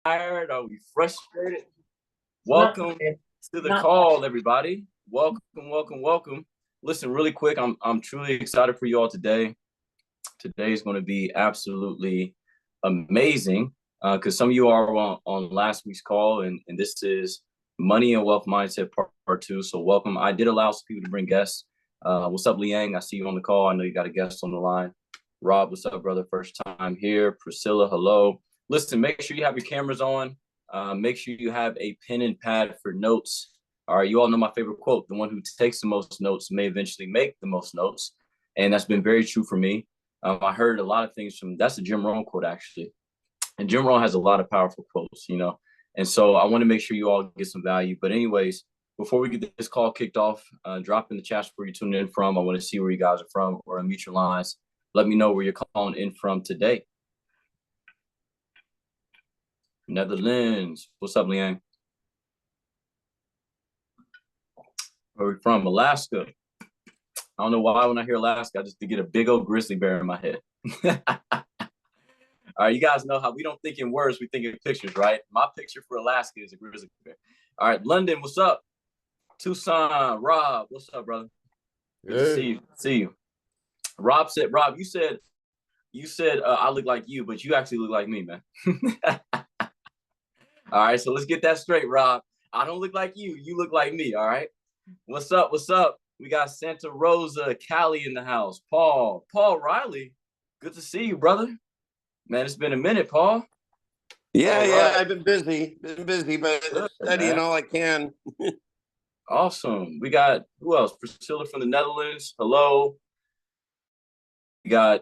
tired? Are we frustrated? Not Welcome bad. to the Not call, everybody. Welcome. Listen, really quick, I'm truly excited for you all today. Today is going to be absolutely amazing because some of you are on last week's call, and this is Money and Wealth Mindset part 2. So welcome. I did allow some people to bring guests. What's up, Liang? I see you on the call. I know you got a guest on the line. Rob, what's up, brother? First time here. Priscilla, hello. Listen, make sure you have your cameras on. Make sure you have a pen and pad for notes. All right, you all know my favorite quote: the one who takes the most notes may eventually make the most notes. And that's been very true for me. I heard a lot of things that's a Jim Rohn quote, actually. And Jim Rohn has a lot of powerful quotes. And so I want to make sure you all get some value. But anyways, before we get this call kicked off, drop in the chat where you're tuning in from. I want to see where you guys are from, or unmute your lines. Let me know where you're calling in from today. Netherlands. What's up, Liang? Where are we from? Alaska. I don't know why when I hear Alaska, I just get a big old grizzly bear in my head. All right, you guys know how we don't think in words, we think in pictures, right? My picture for Alaska is a grizzly bear. All right, London, what's up? Tucson, Rob, what's up, brother? Good to see you. Rob, you said I look like you, but you actually look like me, man. All right, so let's get that straight, Rob. I don't look like you. You look like me, all right? What's up? We got Santa Rosa, Cali in the house. Paul Riley, good to see you, brother. Man, it's been a minute, Paul. Yeah, I've been busy, but studying all I can. Awesome. We got, who else? Priscilla from the Netherlands. Hello. We got,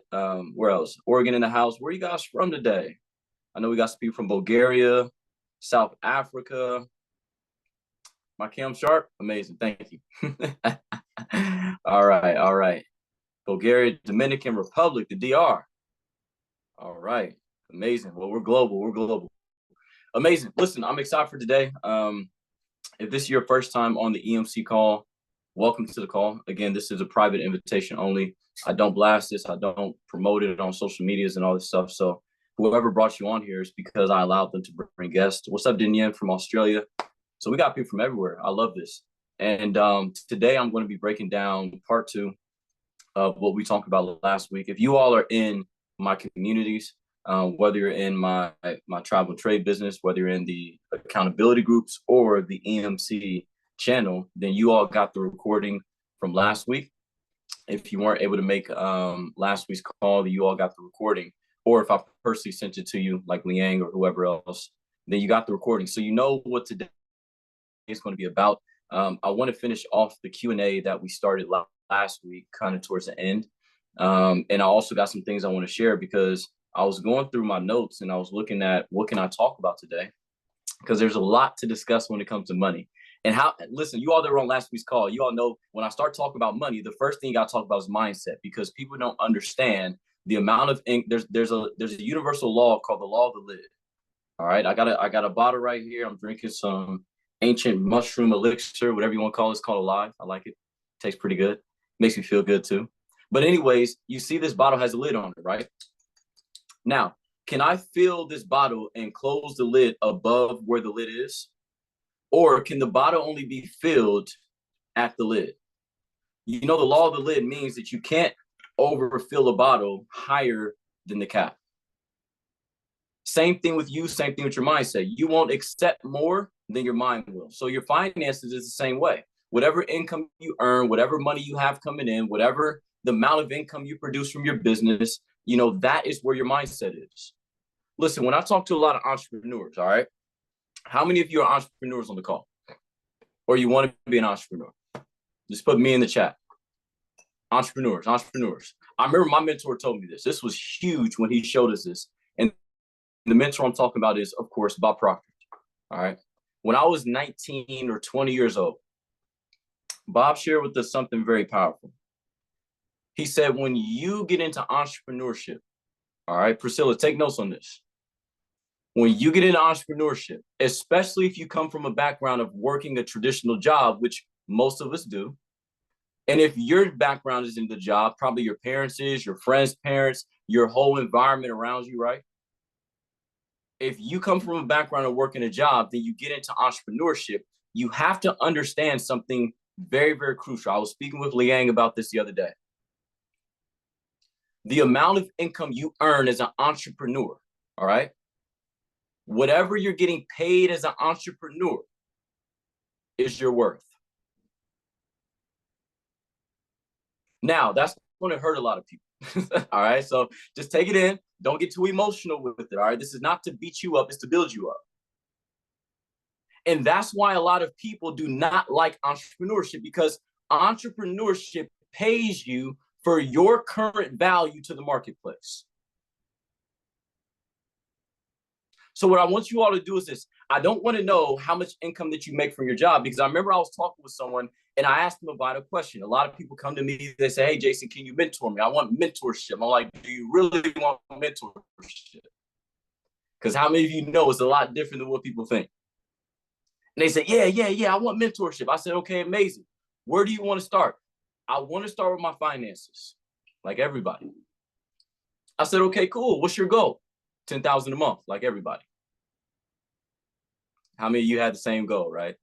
where else? Oregon in the house. Where are you guys from today? I know we got some people from Bulgaria, South Africa. My cam sharp? Amazing. Thank you. All right. Bulgaria, Dominican Republic, the DR. All right. Amazing. Well, we're global. Amazing. Listen, I'm excited for today. If this is your first time on the EMC call, welcome to the call. Again, this is a private invitation only. I don't blast this. I don't promote it on social medias and all this stuff. So whoever brought you on here is because I allowed them to bring guests. What's up, Dinian from Australia? So we got people from everywhere. I love this. And today I'm going to be breaking down part 2 of what we talked about last week. If you all are in my communities, whether you're in my travel trade business, whether you're in the accountability groups or the EMC channel, then you all got the recording from last week. If you weren't able to make last week's call, you all got the recording. Or if I personally sent it to you, like Liang or whoever else, then you got the recording. So you know what today is going to be about. I want to finish off the Q&A that we started last week, kind of towards the end. And I also got some things I want to share because I was going through my notes and I was looking at what can I talk about today, because there's a lot to discuss when it comes to money. And listen, you all that were on last week's call, you all know when I start talking about money, the first thing you got to talk about is mindset, because people don't understand the amount of ink. There's a universal law called the law of the lid. All right, I got a bottle right here. I'm drinking some ancient mushroom elixir, whatever you want to call it. It's called Alive. I like it. Tastes pretty good. Makes me feel good too. But anyways, you see this bottle has a lid on it, right? Now, can I fill this bottle and close the lid above where the lid is? Or can the bottle only be filled at the lid? You know, the law of the lid means that you can't overfill a bottle higher than the cap. Same thing with you, same thing with your mindset. You won't accept more than your mind will. So your finances is the same way. Whatever income you earn, whatever money you have coming in, whatever the amount of income you produce from your business, that is where your mindset is. Listen, when I talk to a lot of entrepreneurs, all right, how many of you are entrepreneurs on the call? Or you want to be an entrepreneur? Just put me in the chat. Entrepreneurs. I remember my mentor told me this. This was huge when he showed us this. And the mentor I'm talking about is, of course, Bob Proctor. All right. When I was 19 or 20 years old, Bob shared with us something very powerful. He said, when you get into entrepreneurship, all right, Priscilla, take notes on this. When you get into entrepreneurship, especially if you come from a background of working a traditional job, which most of us do, and if your background is in the job, probably your parents is, your friends' parents, your whole environment around you, right? If you come from a background of working a job, then you get into entrepreneurship, you have to understand something very, very crucial. I was speaking with Liang about this the other day. The amount of income you earn as an entrepreneur, all right? Whatever you're getting paid as an entrepreneur is your worth. Now, that's going to hurt a lot of people. All right. So just take it in. Don't get too emotional with it. All right. This is not to beat you up, it's to build you up. And that's why a lot of people do not like entrepreneurship, because entrepreneurship pays you for your current value to the marketplace. So what I want you all to do is this. I don't want to know how much income that you make from your job, because I remember I was talking with someone and I asked them about a question. A lot of people come to me, they say, hey, Jason, can you mentor me? I want mentorship. I'm like, do you really want mentorship? Because how many of you know it's a lot different than what people think? And they say, yeah, I want mentorship. I said, okay, amazing. Where do you want to start? I want to start with my finances, like everybody. I said, okay, cool. What's your goal? 10,000 a month, like everybody. How many of you had the same goal, right?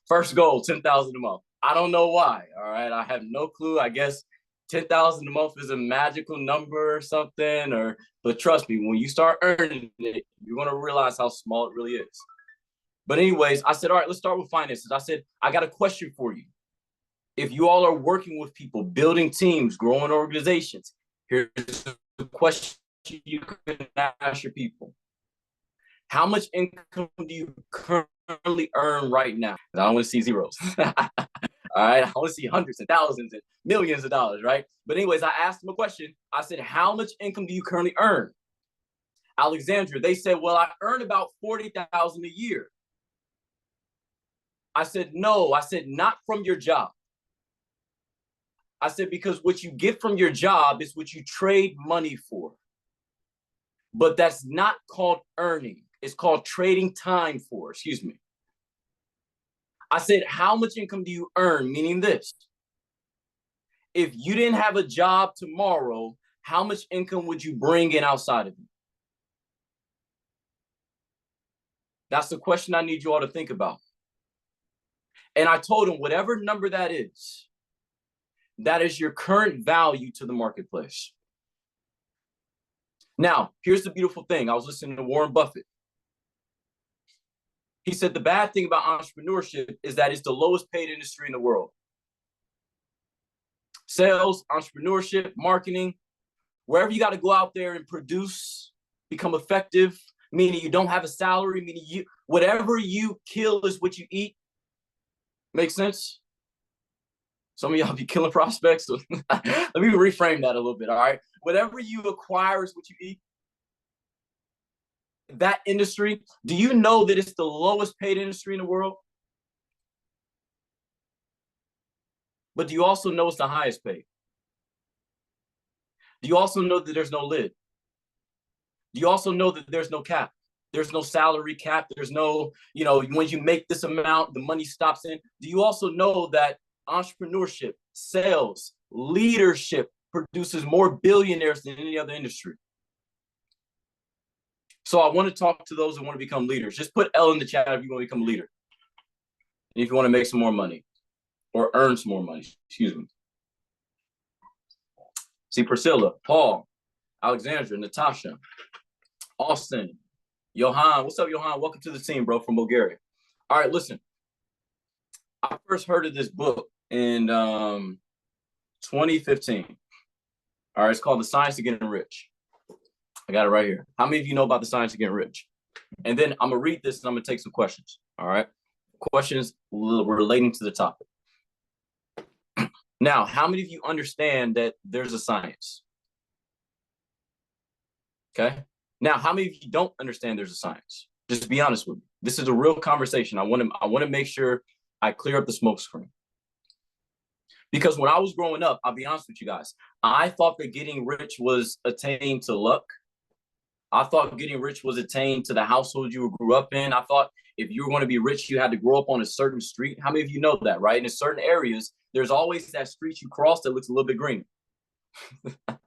First goal, 10,000 a month. I don't know why. All right. I have no clue. I guess 10,000 a month is a magical number or something, but trust me, when you start earning it, you're going to realize how small it really is. But anyways, I said, all right, let's start with finances. I said, I got a question for you. If you all are working with people, building teams, growing organizations, here's the question you can ask your people. How much income do you currently earn right now? I don't want to see zeros. All right. I want to see hundreds and thousands and millions of dollars, right? But anyways, I asked them a question. I said, how much income do you currently earn? Alexandria, they said, well, I earn about 40,000 a year. I said, no, I said, not from your job. I said, because what you get from your job is what you trade money for. But that's not called earning. It's called trading time for, excuse me. I said, how much income do you earn? Meaning this. If you didn't have a job tomorrow, how much income would you bring in outside of it? That's the question I need you all to think about. And I told him, whatever number that is your current value to the marketplace. Now, here's the beautiful thing. I was listening to Warren Buffett. He said the bad thing about entrepreneurship is that it's the lowest paid industry in the world. Sales, entrepreneurship, marketing, wherever you got to go out there and produce, become effective, meaning you don't have a salary, meaning whatever you kill is what you eat. Make sense? Some of y'all be killing prospects. So let me reframe that a little bit, all right? Whatever you acquire is what you eat. That industry, do you know that it's the lowest paid industry in the world? But do you also know it's the highest paid? Do you also know that there's no lid? Do you also know that there's no cap? There's no salary cap. There's no, when you make this amount, the money stops in. Do you also know that entrepreneurship, sales, leadership produces more billionaires than any other industry? So I want to talk to those who want to become leaders. Just put L in the chat if you want to become a leader. And if you want to make some more money or earn some more money, excuse me. See Priscilla, Paul, Alexandra, Natasha, Austin, Johan. What's up, Johan? Welcome to the team, bro, from Bulgaria. All right, listen. I first heard of this book in 2015. All right, it's called The Science of Getting Rich. I got it right here. How many of you know about the science of getting rich? And then I'm going to read this and I'm going to take some questions. All right. Questions relating to the topic. Now, how many of you understand that there's a science? Okay. Now, how many of you don't understand there's a science? Just be honest with me. This is a real conversation. I want to make sure I clear up the smoke screen. Because when I was growing up, I'll be honest with you guys, I thought that getting rich was attained to luck. I thought getting rich was attained to the household you grew up in. I thought if you were going to be rich, you had to grow up on a certain street. How many of you know that, right? In certain areas, there's always that street you cross that looks a little bit greener. All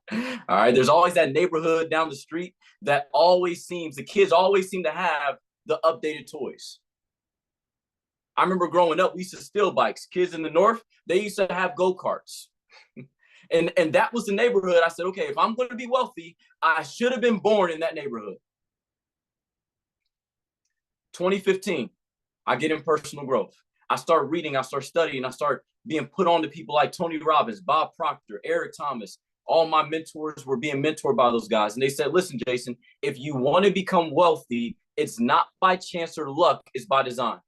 right. There's always that neighborhood down the street that the kids always seem to have the updated toys. I remember growing up, we used to steal bikes. Kids in the north, they used to have go-karts. And that was the neighborhood. I said, okay, if I'm going to be wealthy, I should have been born in that neighborhood. 2015, I get in personal growth. I start reading, I start studying, I start being put on to people like Tony Robbins, Bob Proctor, Eric Thomas. All my mentors were being mentored by those guys. And they said, listen, Jason, if you want to become wealthy, it's not by chance or luck, it's by design.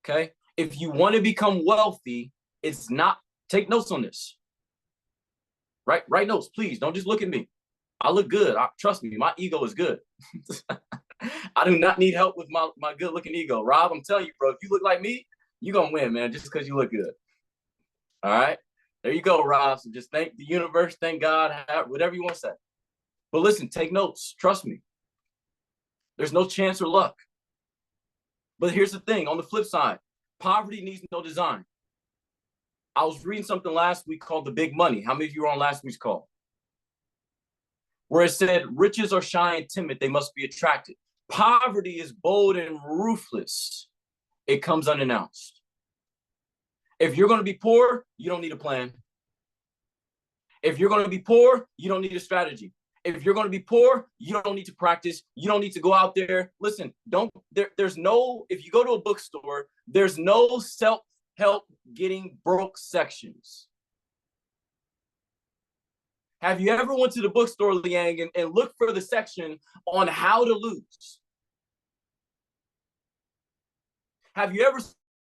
Okay? If you want to become wealthy, it's not, take notes on this. Right? Write notes, please. Don't just look at me. I look good. Trust me, my ego is good. I do not need help with my good looking ego. Rob, I'm telling you, bro, if you look like me, you're going to win, man, just because you look good. All right? There you go, Rob. So just thank the universe, thank God, whatever you want to say. But listen, take notes. Trust me. There's no chance or luck. But here's the thing. On the flip side, poverty needs no design. I was reading something last week called The Big Money. How many of you were on last week's call? Where it said, riches are shy and timid, they must be attracted. Poverty is bold and ruthless. It comes unannounced. If you're going to be poor, you don't need a plan. If you're going to be poor, you don't need a strategy. If you're going to be poor, you don't need to practice. You don't need to go out there. Listen, there's no, if you go to a bookstore, there's no self-help getting broke sections. Have you ever went to the bookstore, Liang, and looked for the section on how to lose? Have you ever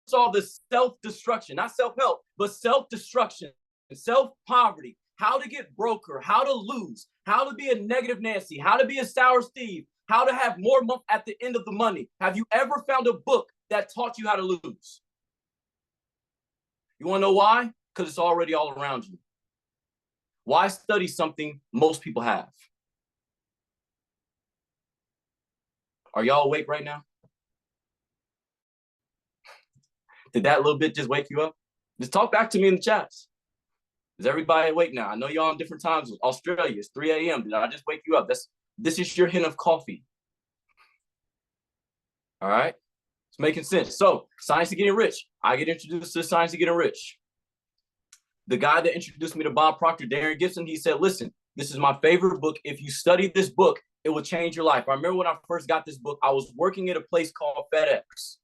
saw the self-destruction, not self-help, but self-destruction, self-poverty, how to get broker, how to lose, how to be a negative Nancy, how to be a sour Steve, how to have more money at the end of the money? Have you ever found a book that taught you how to lose? You want to know why? Because it's already all around you. Why study something most people have? Are y'all awake right now? Did that little bit just wake you up? Just talk back to me in the chats. Is everybody awake now? I know y'all on different times. Australia, it's 3 a.m. Did I just wake you up? This is your hint of coffee. All right? It's making sense. So, Science of Getting Rich. I get introduced to Science of Getting Rich. The guy that introduced me to Bob Proctor, Darren Gibson, he said, listen, this is my favorite book. If you study this book, it will change your life. I remember when I first got this book, I was working at a place called FedEx.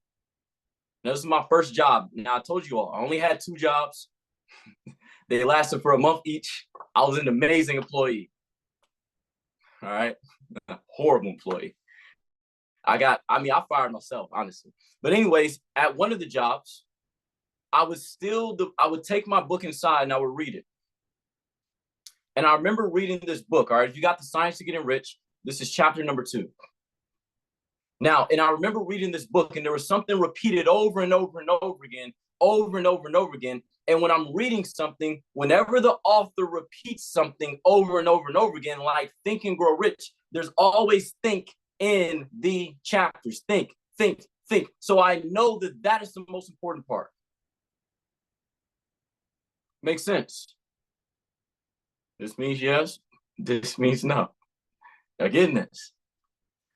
Now, this is my first job. Now, I told you all, I only had 2 jobs. They lasted for a month each. I was an amazing employee. All right? Horrible employee. I fired myself, honestly. But anyways, at one of the jobs, I would take my book inside and I would read it. And I remember reading this book, all right? If you got the Science of Getting Rich, this is chapter number 2. Now, and I remember reading this book and there was something repeated over and over and over again, over and over and over again. And when I'm reading something, whenever the author repeats something over and over and over again, like Think and Grow Rich, there's always think in the chapters. Think, think, think. So I know that is the most important part. Makes sense. This means yes. This means no. Y'all getting this?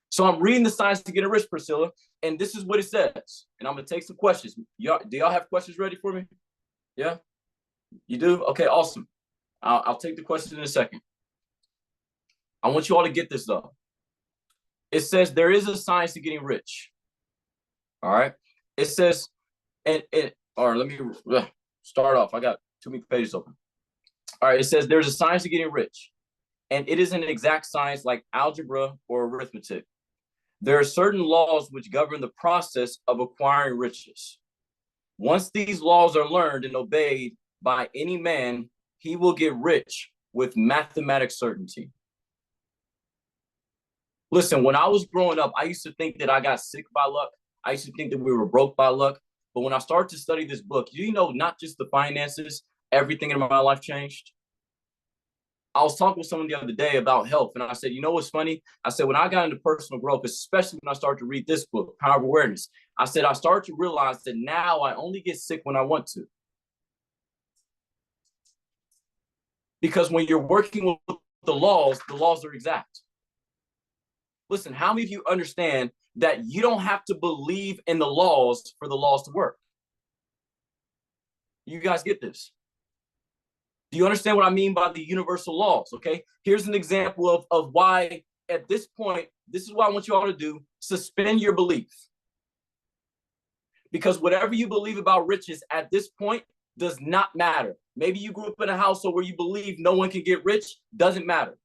So I'm reading the Science to Getting Rich, Priscilla, and this is what it says. And I'm going to take some questions. Do y'all have questions ready for me? Yeah? You do? Okay, awesome. I'll take the questions in a second. I want you all to get this, though. It says there is a science to getting rich. All right? It says, all right, let me start off. I got too many pages open. All right, it says there's a science to getting rich, and it is an exact science like algebra or arithmetic. There are certain laws which govern the process of acquiring riches. Once these laws are learned and obeyed by any man, he will get rich with mathematic certainty. Listen, when I was growing up, I used to think that I got sick by luck. I used to think that we were broke by luck. But when I started to study this book, you know, not just the finances, everything in my life changed. I was talking with someone the other day about health, and I said, you know what's funny? I said, when I got into personal growth, especially when I started to read this book, Power of Awareness, I said, I started to realize that now I only get sick when I want to. Because when you're working with the laws are exact. Listen, how many of you understand that you don't have to believe in the laws for the laws to work? You guys get this? Do you understand what I mean by the universal laws? Okay, here's an example of why at this point, this is what I want you all to do: suspend your belief. Because whatever you believe about riches at this point does not matter. Maybe you grew up in a household where you believe no one can get rich, doesn't matter.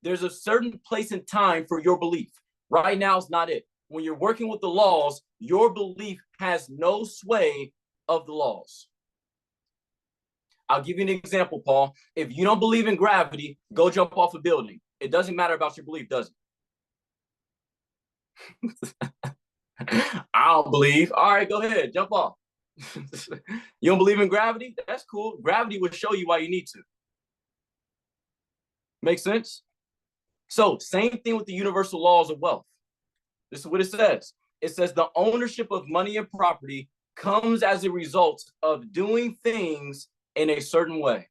There's a certain place and time for your belief. Right now is not it. When you're working with the laws, your belief has no sway of the laws. I'll give you an example, Paul. If you don't believe in gravity, go jump off a building. It doesn't matter about your belief, does it? I don't believe. All right, go ahead, jump off. You don't believe in gravity? That's cool. Gravity will show you why you need to. Make sense? So, same thing with the universal laws of wealth. This is what it says. It says the ownership of money and property comes as a result of doing things in a certain way.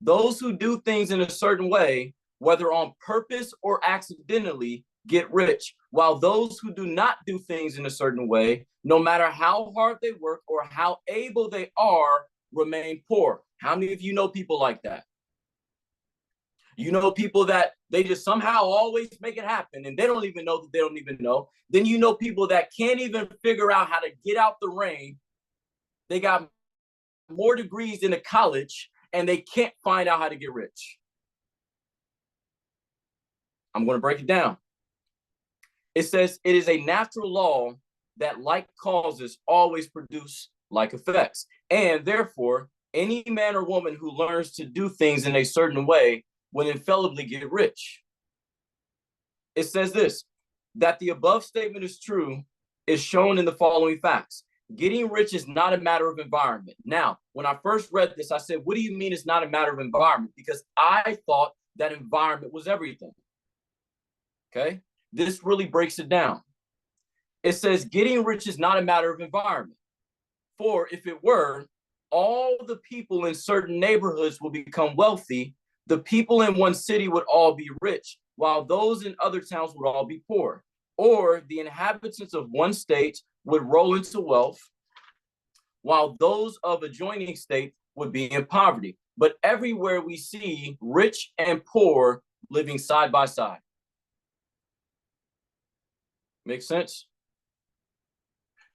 Those who do things in a certain way, whether on purpose or accidentally, get rich, while those who do not do things in a certain way, no matter how hard they work or how able they are, remain poor. How many of you know people like that? You know people that they just somehow always make it happen and they don't even know that they don't even know. Then you know people that can't even figure out how to get out the rain. They got more degrees in a college and they can't find out how to get rich. I'm going to break it down. It says it is a natural law that like causes always produce like effects. And therefore, any man or woman who learns to do things in a certain way will infallibly get rich. It says this, that the above statement is true is shown in the following facts. Getting rich is not a matter of environment. Now, when I first read this, I said, what do you mean it's not a matter of environment? Because I thought that environment was everything. Okay? This really breaks it down. It says getting rich is not a matter of environment. For if it were, all the people in certain neighborhoods will become wealthy. The people in one city would all be rich, while those in other towns would all be poor. Or the inhabitants of one state would roll into wealth, while those of adjoining state would be in poverty. But everywhere we see rich and poor living side by side. Make sense?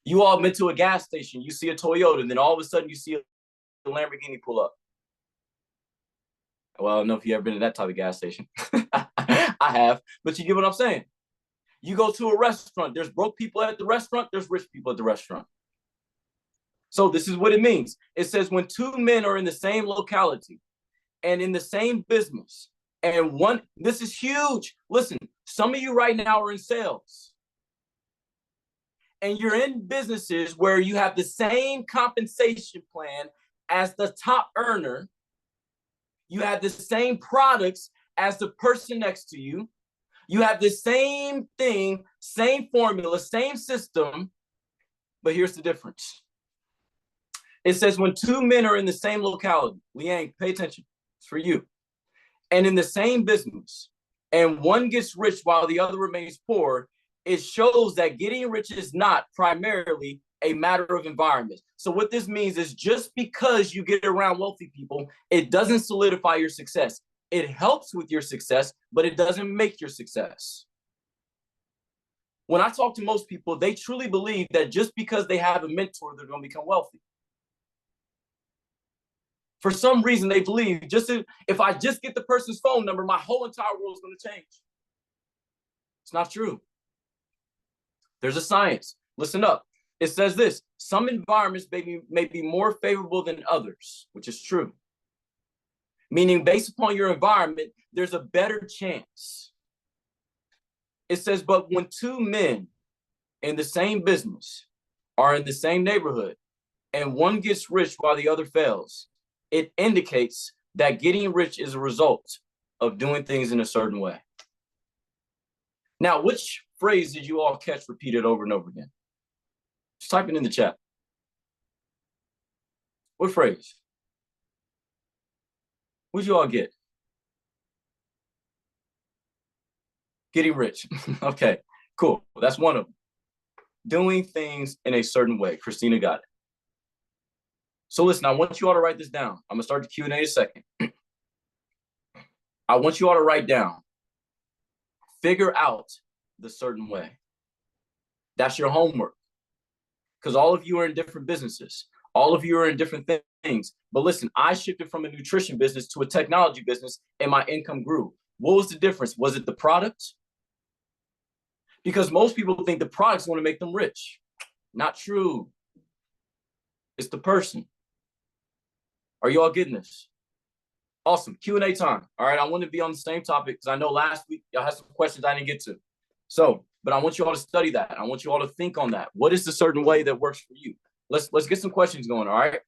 You all been to a gas station, you see a Toyota, and then all of a sudden you see a Lamborghini pull up. Well, I don't know if you've ever been to that type of gas station. I have, but you get what I'm saying. You go to a restaurant, there's broke people at the restaurant, there's rich people at the restaurant. So this is what it means. It says when two men are in the same locality and in the same business, and one, this is huge. Listen, some of you right now are in sales. And you're in businesses where you have the same compensation plan as the top earner. You have the same products as the person next to you. You have the same thing, same formula, same system, but here's the difference. It says when two men are in the same locality, Liang, pay attention, it's for you, and in the same business, and one gets rich while the other remains poor, it shows that getting rich is not primarily a matter of environment. So what this means is just because you get around wealthy people, it doesn't solidify your success. It helps with your success, but it doesn't make your success. When I talk to most people, they truly believe that just because they have a mentor, they're going to become wealthy. For some reason, they believe just if I just get the person's phone number, my whole entire world is going to change. It's not true. There's a science. Listen up. It says this, some environments may be more favorable than others, which is true. Meaning based upon your environment, there's a better chance. It says, but when two men in the same business are in the same neighborhood and one gets rich while the other fails, it indicates that getting rich is a result of doing things in a certain way. Now, which phrase did you all catch repeated over and over again? Just type it in the chat. What phrase? What'd you all get? Getting rich. Okay, cool. That's one of them. Doing things in a certain way. Christina got it. So listen, I want you all to write this down. I'm gonna start the Q&A in a second. I want you all to write down, figure out the certain way. That's your homework. Because all of you are in different businesses. All of you are in different things. But listen, I shifted from a nutrition business to a technology business and my income grew. What was the difference? Was it the product? Because most people think the product's going to make them rich. Not true. It's the person. Are you all getting this? Awesome. Q&A time. All right. I want to be on the same topic because I know last week y'all had some questions I didn't get to. So, but I want you all to study that. I want you all to think on that. What is the certain way that works for you? Let's get some questions going. All right.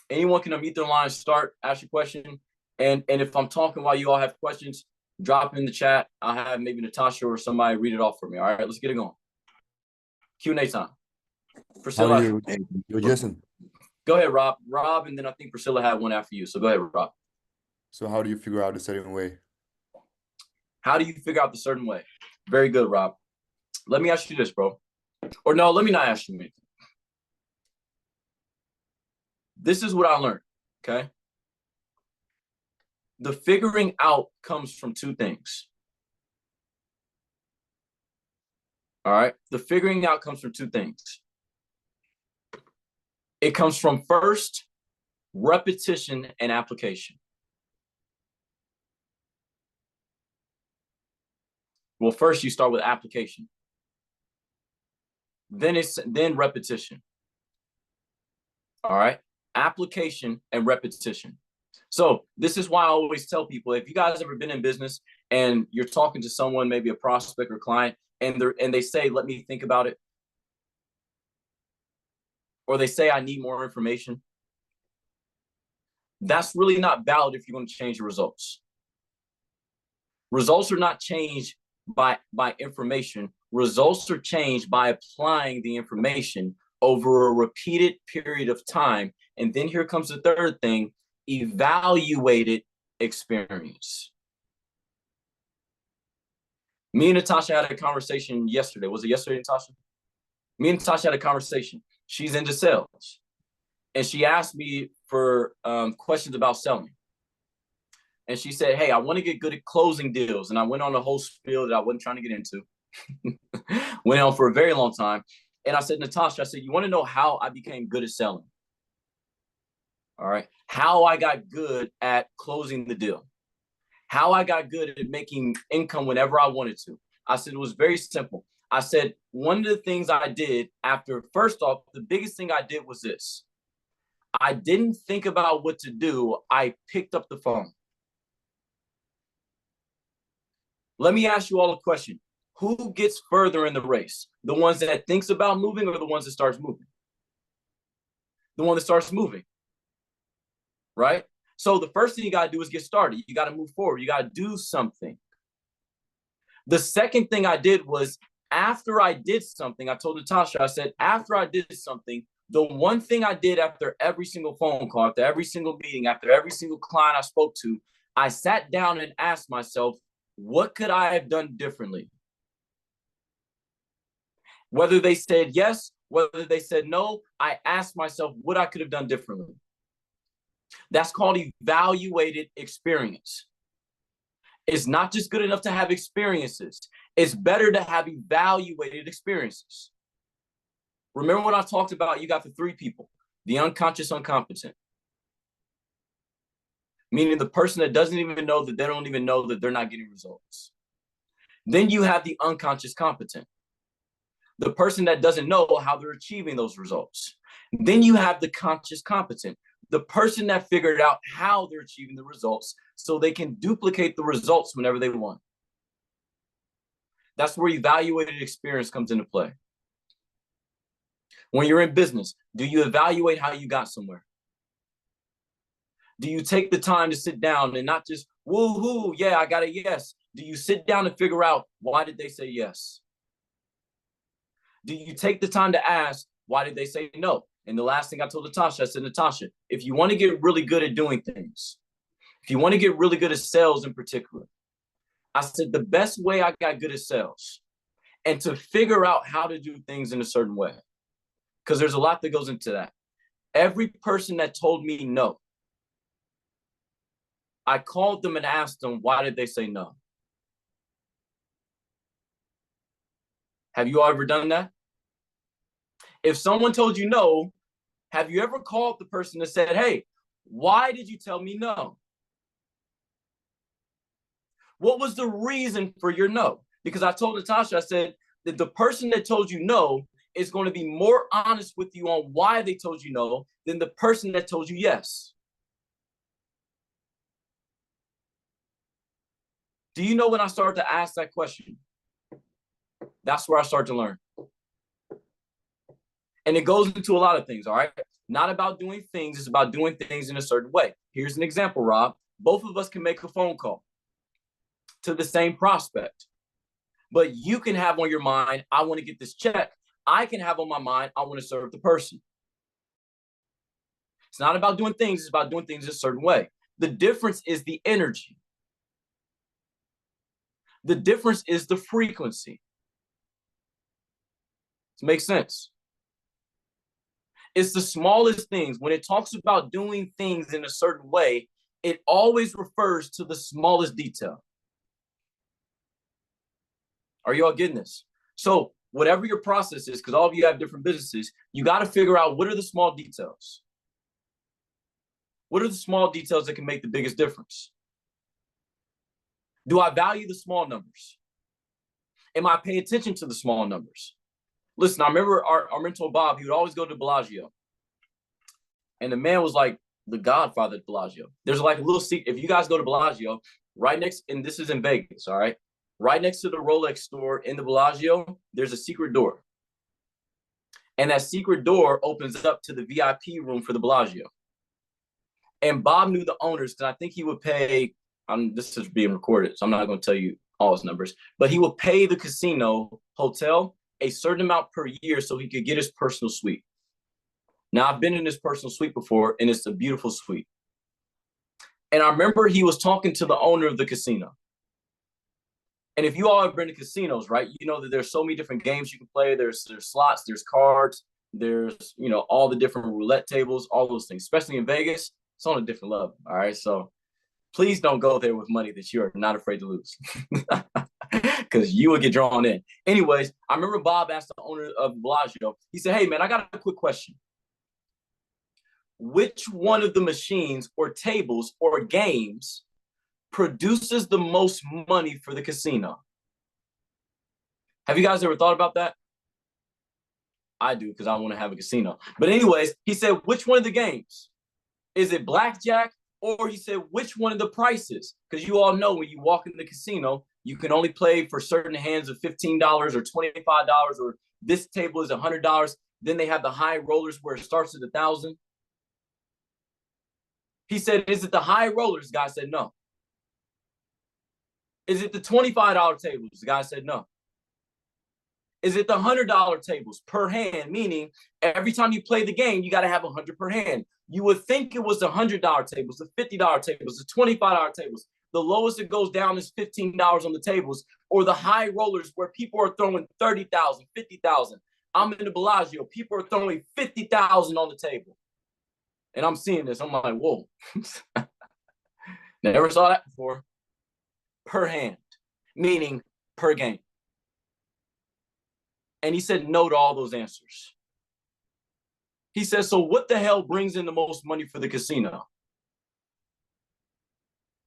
Anyone can unmute their line, start, ask your question. And if I'm talking while you all have questions, drop in the chat. I'll have maybe Natasha or somebody read it off for me. All right, let's get it going. Q&A time. Priscilla. How are you? You're Jason. Go ahead, Rob. Rob, and then I think Priscilla had one after you. So go ahead, Rob. So how do you figure out the certain way? How do you figure out the certain way? Very good, Rob. Let me ask you this, bro. Or no, let me not ask you anything. This is what I learned, okay? The figuring out comes from two things. All right? The figuring out comes from two things. It comes from first, repetition and application. Well, first you start with application. Then repetition. All right? Application and repetition. So this is why I always tell people, if you guys ever been in business and you're talking to someone, maybe a prospect or client, and they say, let me think about it. Or they say, I need more information. That's really not valid if you're going to change your results. Results are not changed by information. Results are changed by applying the information over a repeated period of time. And then here comes the third thing, evaluated experience. Me and Natasha had a conversation yesterday. Was it yesterday, Natasha? Me and Natasha had a conversation. She's into sales. And she asked me for questions about selling. And she said, hey, I want to get good at closing deals. And I went on a whole spiel that I wasn't trying to get into. Went on for a very long time. And I said, Natasha, I said, you want to know how I became good at selling? All right. How I got good at closing the deal. How I got good at making income whenever I wanted to. I said, it was very simple. I said, one of the things I did after, first off, the biggest thing I did was this. I didn't think about what to do. I picked up the phone. Let me ask you all a question. Who gets further in the race? The ones that thinks about moving or the ones that starts moving? The one that starts moving, right? So the first thing you got to do is get started. You got to move forward. You got to do something. The second thing I did was after I did something, I told Natasha, I said, after I did something, the one thing I did after every single phone call, after every single meeting, after every single client I spoke to, I sat down and asked myself, what could I have done differently? Whether they said yes, whether they said no, I asked myself what I could have done differently. That's called evaluated experience. It's not just good enough to have experiences. It's better to have evaluated experiences. Remember what I talked about? You got the three people, the unconscious incompetent. Meaning the person that doesn't even know that they don't even know that they're not getting results. Then you have the unconscious competent. The person that doesn't know how they're achieving those results. Then you have the conscious competent. The person that figured out how they're achieving the results so they can duplicate the results whenever they want. That's where evaluated experience comes into play. When you're in business, do you evaluate how you got somewhere? Do you take the time to sit down and not just, woo-hoo, yeah, I got a yes. Do you sit down and figure out, why did they say yes? Do you take the time to ask, why did they say no? And the last thing I told Natasha, I said, Natasha, if you want to get really good at doing things, If you want to get really good at sales in particular, I said the best way I got good at sales and to figure out how to do things in a certain way, because there's a lot that goes into that. Every person that told me no, I called them and asked them, why did they say no? Have you ever done that? If someone told you no, have you ever called the person and said, hey, why did you tell me no? What was the reason for your no? Because I told Natasha, I said that the person that told you no is going to be more honest with you on why they told you no than the person that told you yes. Do you know when I started to ask that question? That's where I started to learn. And it goes into a lot of things, all right? Not about doing things, it's about doing things in a certain way. Here's an example, Rob. Both of us can make a phone call to the same prospect. But you can have on your mind, I want to get this check. I can have on my mind, I want to serve the person. It's not about doing things, it's about doing things in a certain way. The difference is the energy. The difference is the frequency. Does it make sense? It's the smallest things. When it talks about doing things in a certain way, it always refers to the smallest detail. Are you all getting this? So whatever your process is, because all of you have different businesses, you got to figure out what are the small details. What are the small details that can make the biggest difference? Do I value the small numbers? Am I paying attention to the small numbers? Listen, I remember our mentor Bob, he would always go to Bellagio. And the man was like the godfather at Bellagio. There's like a little seat. If you guys go to Bellagio, right next, and this is in Vegas, all right? Right next to the Rolex store in the Bellagio, there's a secret door. And that secret door opens up to the VIP room for the Bellagio. And Bob knew the owners because I think he would pay, this is being recorded, so I'm not going to tell you all his numbers, but he would pay the casino hotel a certain amount per year so he could get his personal suite. Now, I've been in this personal suite before, and it's a beautiful suite. And I remember he was talking to the owner of the casino. And if you all have been to casinos, right, you know that there's so many different games you can play. There's slots, there's cards, there's, you know, all the different roulette tables, all those things, especially in Vegas. It's on a different level, all right? So please don't go there with money that you are not afraid to lose because you will get drawn in. Anyways, I remember Bob asked the owner of Bellagio, he said, hey, man, I got a quick question. Which one of the machines or tables or games produces the most money for the casino? Have you guys ever thought about that? I do, because I want to have a casino. But anyways, he said, which one of the games? Is it blackjack? Or he said, which one of the prices? Because you all know when you walk in the casino, you can only play for certain hands of $15 or $25, or this table is $100. Then they have the high rollers where it starts at $1,000. He said, is it the high rollers? The guy said, no. Is it the $25 tables? The guy said, no. Is it the $100 tables per hand? Meaning every time you play the game, you got to have 100 per hand. You would think it was the $100 tables, the $50 tables, the $25 tables. The lowest it goes down is $15 on the tables, or the high rollers where people are throwing 30,000, 50,000. I'm in the Bellagio. People are throwing 50,000 on the table. And I'm seeing this. I'm like, whoa. Never saw that before. Per hand, meaning per game. And he said no to all those answers. He said, so what the hell brings in the most money for the casino?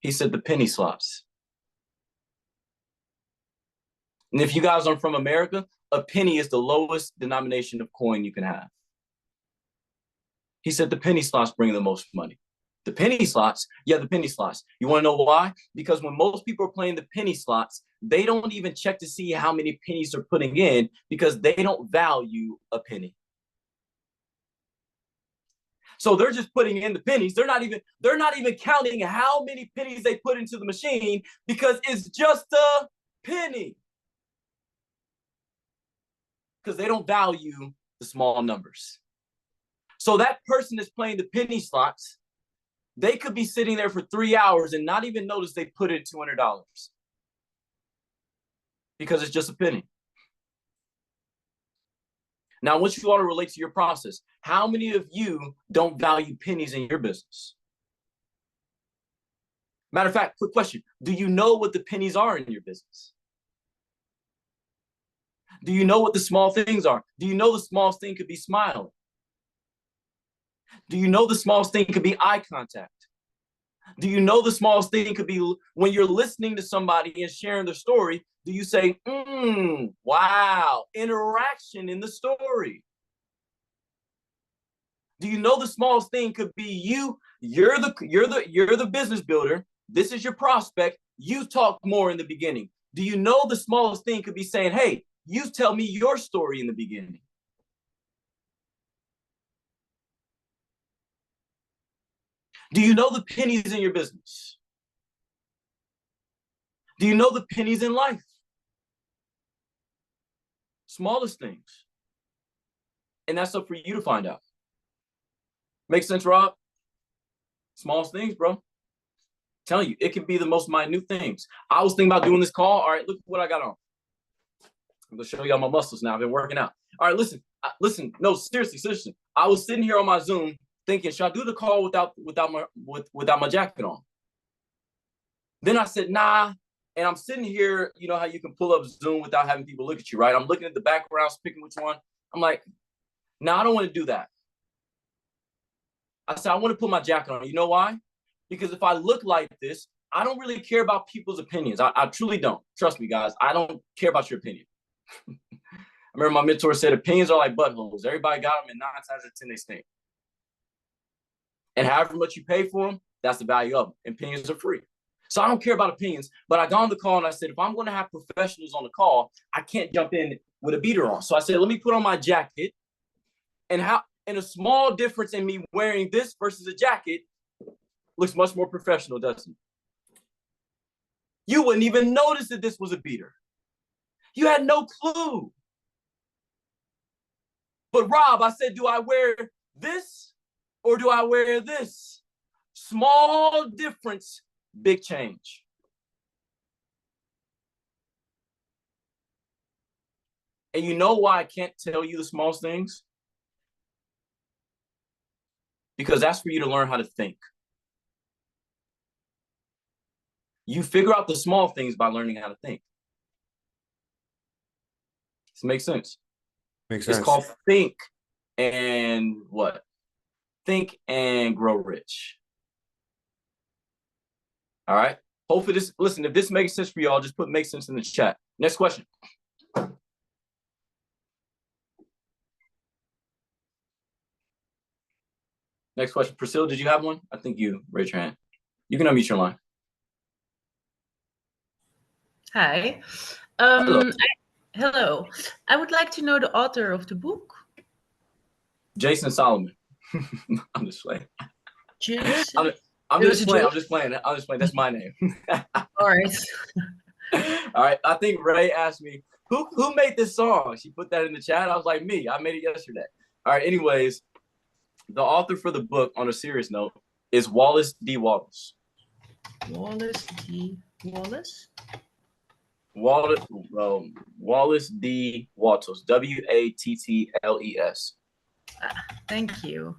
He said, the penny slots. And if you guys aren't from America, a penny is the lowest denomination of coin you can have. He said, the penny slots bring the most money. The penny slots, yeah, the penny slots. You want to know why? Because when most people are playing the penny slots, they don't even check to see how many pennies they're putting in because they don't value a penny. So they're just putting in the pennies. They're not even counting how many pennies they put into the machine because it's just a penny. Because they don't value the small numbers. So that person is playing the penny slots. They could be sitting there for 3 hours and not even notice they put in $200 because it's just a penny. Now, I want you all to relate to your process. How many of you don't value pennies in your business? Matter of fact, quick question. Do you know what the pennies are in your business? Do you know what the small things are? Do you know the smallest thing could be smiling? Do you know the smallest thing could be eye contact? Do you know the smallest thing could be when you're listening to somebody and sharing their story, do you say, wow, interaction in the story? Do you know the smallest thing could be you? You're the business builder. This is your prospect. You talk more in the beginning. Do you know the smallest thing could be saying, hey, you tell me your story in the beginning? Do you know the pennies in your business? Do you know the pennies in life? Smallest things. And that's up for you to find out. Make sense, Rob? Smallest things, bro. I'm telling you, it can be the most minute things. I was thinking about doing this call. All right, look what I got on. I'm gonna show y'all my muscles now. I've been working out. All right, listen. No, seriously. I was sitting here on my Zoom thinking, should I do the call without my jacket on? Then I said, nah. And I'm sitting here, you know how you can pull up Zoom without having people look at you, right? I'm looking at the backgrounds, picking which one. I'm like, no, I don't want to do that. I said, I want to put my jacket on. You know why? Because if I look like this, I don't really care about people's opinions. I truly don't. Trust me, guys. I don't care about your opinion. I remember my mentor said, opinions are like buttholes. Everybody got them, and 9 times out of 10, they stink. And however much you pay for them, that's the value of them. Opinions are free. So I don't care about opinions, but I got on the call and I said, if I'm going to have professionals on the call, I can't jump in with a beater on. So I said, let me put on my jacket. And a small difference in me wearing this versus a jacket looks much more professional, doesn't it? You wouldn't even notice that this was a beater. You had no clue. But Rob, I said, do I wear this or do I wear this? Small difference, big change. And you know why I can't tell you the smallest things? Because that's for you to learn how to think. You figure out the small things by learning how to think. Does it make sense? Makes sense. It's called think and what? Think and grow rich. All right. Hopefully listen, if this makes sense for y'all, just put make sense in the chat. Next question. Next question. Priscilla, did you have one? I think you raised your hand. You can unmute your line. Hi. Hello. Hello. I would like to know the author of the book. Jason Solomon. I'm just playing. Jason? I'm just playing. That's my name. All right. All right. I think Ray asked me, who made this song? She put that in the chat. I was like, me. I made it yesterday. All right. Anyways, the author for the book, on a serious note, is Wallace D. Wattles. Wallace D. Wallace? Wallace D. Wattles. Wattles. Thank you.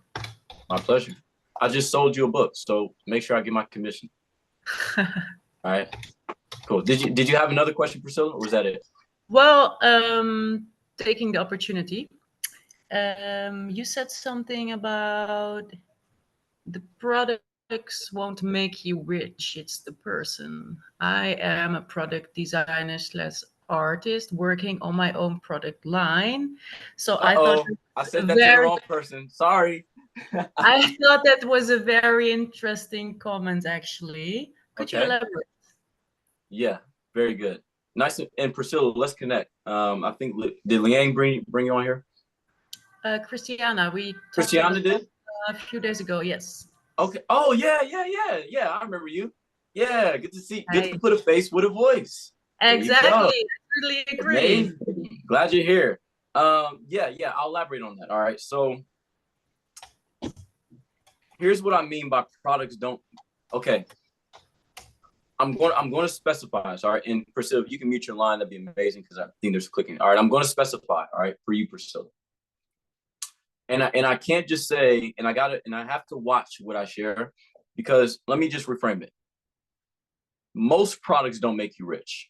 My pleasure. I just sold you a book, so make sure I get my commission. All right. Cool. Did you have another question, Priscilla, or was that it? Well, taking the opportunity, you said something about the products won't make you rich. It's the person. I am a product designer / artist working on my own product line. So I thought I said that to the wrong person. Sorry. I thought that was a very interesting comment, actually. Could you elaborate? Yeah, very good. Nice. And Priscilla, let's connect. I think, did Leanne bring you on here? Christiana, Christiana did? A few days ago, yes. Okay. Oh, yeah. I remember you. Yeah, good to see. Good to put a face with a voice. Exactly. I totally agree. Amazing. Glad you're here. Yeah, I'll elaborate on that. All right. So here's what I mean by products don't. Okay, I'm going to specify. All right, and Priscilla, if you can mute your line, that'd be amazing because I think there's clicking. All right, I'm going to specify. All right, for you, Priscilla. And I can't just say, and I have to watch what I share, because let me just reframe it. Most products don't make you rich.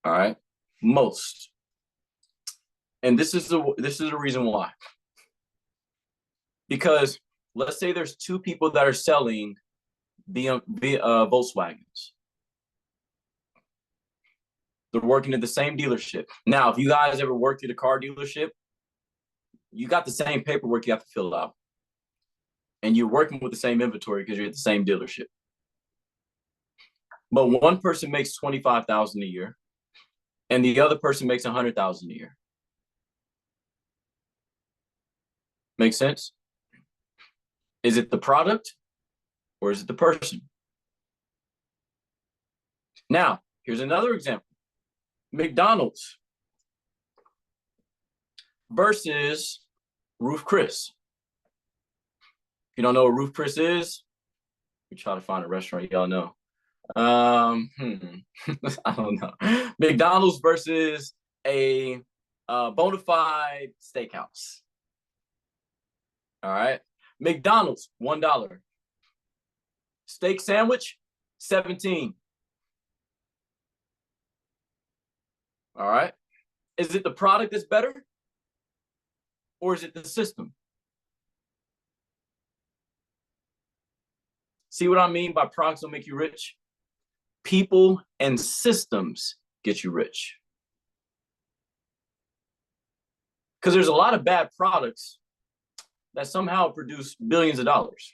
All right, most. And this is the reason why. Because let's say there's two people that are selling Volkswagens. They're working at the same dealership. Now, if you guys ever worked at a car dealership, you got the same paperwork you have to fill out. And you're working with the same inventory because you're at the same dealership. But one person makes $25,000 a year, and the other person makes $100,000 a year. Make sense? Is it the product or is it the person? Now, here's another example. McDonald's versus Ruth Chris. If you don't know what Ruth Chris is, we try to find a restaurant y'all know. I don't know. McDonald's versus a bona fide steakhouse. All right. McDonald's, $1. Steak sandwich, $17. All right. Is it the product that's better? Or is it the system? See what I mean by products don't make you rich? People and systems get you rich. Because there's a lot of bad products that somehow produce billions of dollars.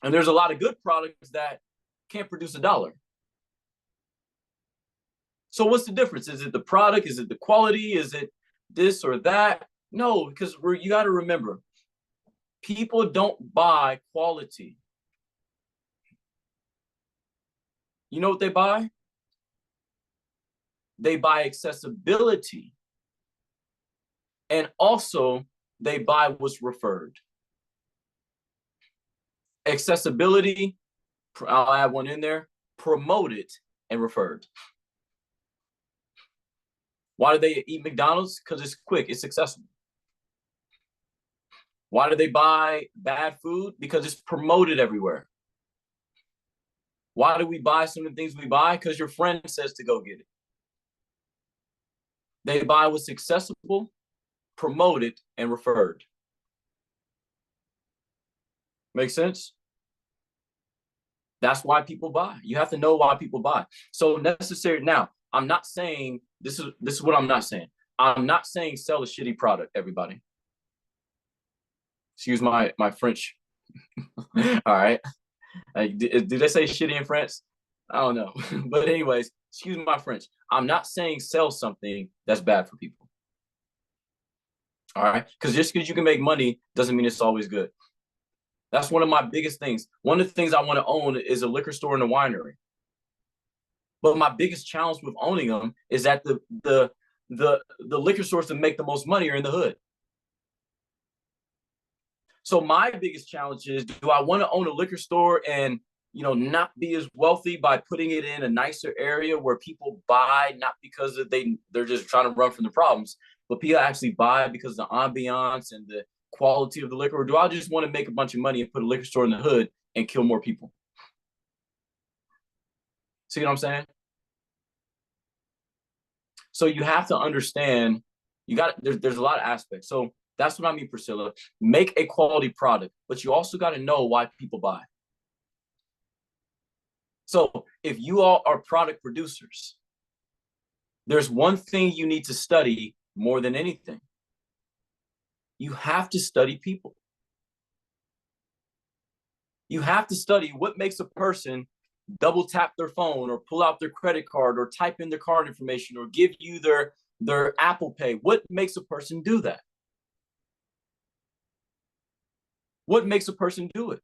And there's a lot of good products that can't produce a dollar. So what's the difference? Is it the product? Is it the quality? Is it this or that? No, because you got to remember, people don't buy quality. You know what they buy? They buy accessibility. And also, they buy what's referred. Accessibility, I'll add one in there, promoted and referred. Why do they eat McDonald's? Because it's quick, it's accessible. Why do they buy bad food? Because it's promoted everywhere. Why do we buy some of the things we buy? Because your friend says to go get it. They buy what's accessible, promoted, and referred. Make sense? That's why people buy. You have to know why people buy. So necessary. Now, I'm not saying, this is what I'm not saying. I'm not saying sell a shitty product, everybody. Excuse my French. All right. Did they say shitty in France? I don't know. But anyways, excuse my French. I'm not saying sell something that's bad for people. All right. Because just because you can make money doesn't mean it's always good. That's one of my biggest things. One of the things I want to own is a liquor store and a winery. But my biggest challenge with owning them is that the liquor stores that make the most money are in the hood. So my biggest challenge is, do I want to own a liquor store and, you know, not be as wealthy by putting it in a nicer area where people buy, not because they're just trying to run from the problems, but people actually buy because of the ambiance and the quality of the liquor? Or do I just want to make a bunch of money and put a liquor store in the hood and kill more people? See what I'm saying? So you have to understand, there's a lot of aspects. So that's what I mean, Priscilla. Make a quality product, but you also got to know why people buy. So if you all are product producers, there's one thing you need to study more than anything. You have to study people. You have to study what makes a person double tap their phone or pull out their credit card or type in their card information or give you their Apple Pay. What makes a person do that? What makes a person do it?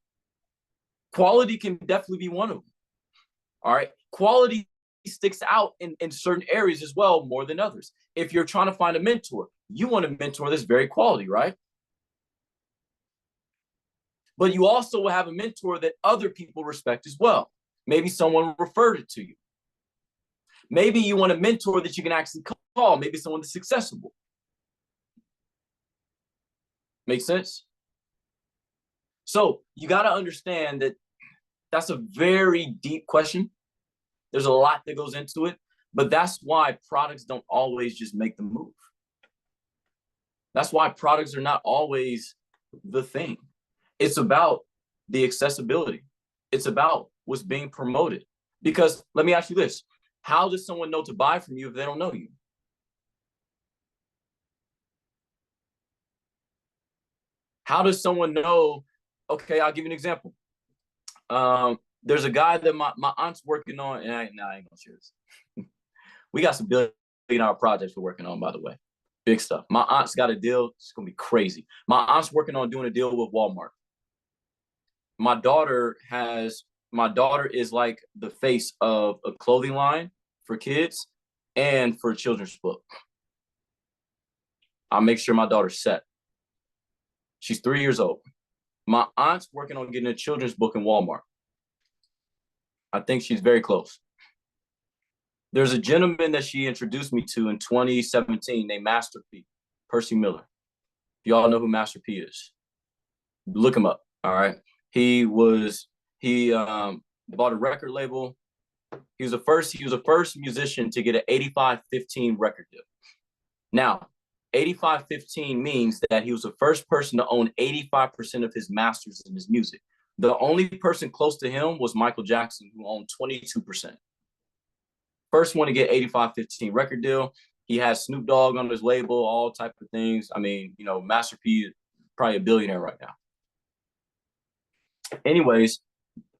Quality can definitely be one of them. All right. Quality sticks out in certain areas as well, more than others. If you're trying to find a mentor, you want a mentor that's very quality, right? But you also will have a mentor that other people respect as well. Maybe someone referred it to you. Maybe you want a mentor that you can actually call, maybe someone that's accessible. Make sense? So you got to understand that that's a very deep question. There's a lot that goes into it, but that's why products don't always just make the move. That's why products are not always the thing. It's about the accessibility. It's about what's being promoted. Because let me ask you this. How does someone know to buy from you if they don't know you? How does someone know? Okay, I'll give you an example. There's a guy that my aunt's working on, and I ain't gonna share this. We got some billion-dollar projects we're working on, by the way. Big stuff. My aunt's got a deal. It's gonna be crazy. My aunt's working on doing a deal with Walmart. My daughter is like the face of a clothing line for kids and for a children's book. I'll make sure my daughter's set. She's 3 years old. My aunt's working on getting a children's book in Walmart. I think she's very close. There's a gentleman that she introduced me to in 2017 named Master P, Percy Miller. If y'all know who Master P is, look him up. All right. He bought a record label. He was the first musician to get an 85-15 record deal. Now, 85-15 means that he was the first person to own 85% of his masters in his music. The only person close to him was Michael Jackson, who owned 22%. First one to get 85-15 record deal. He has Snoop Dogg on his label, all type of things. I mean, you know, Master P is probably a billionaire right now. Anyways,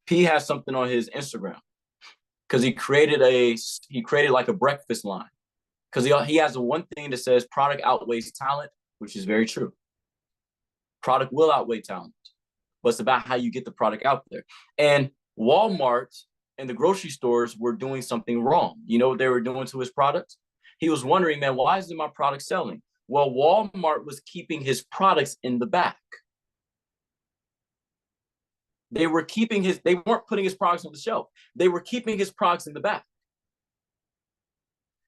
P has something on his Instagram because he created like a breakfast line. Because he has one thing that says product outweighs talent, which is very true. Product will outweigh talent, but it's about how you get the product out there. And Walmart and the grocery stores were doing something wrong. You know what they were doing to his product? He was wondering, man, why isn't my product selling? Well, Walmart was keeping his products in the back. They weren't putting his products on the shelf. They were keeping his products in the back.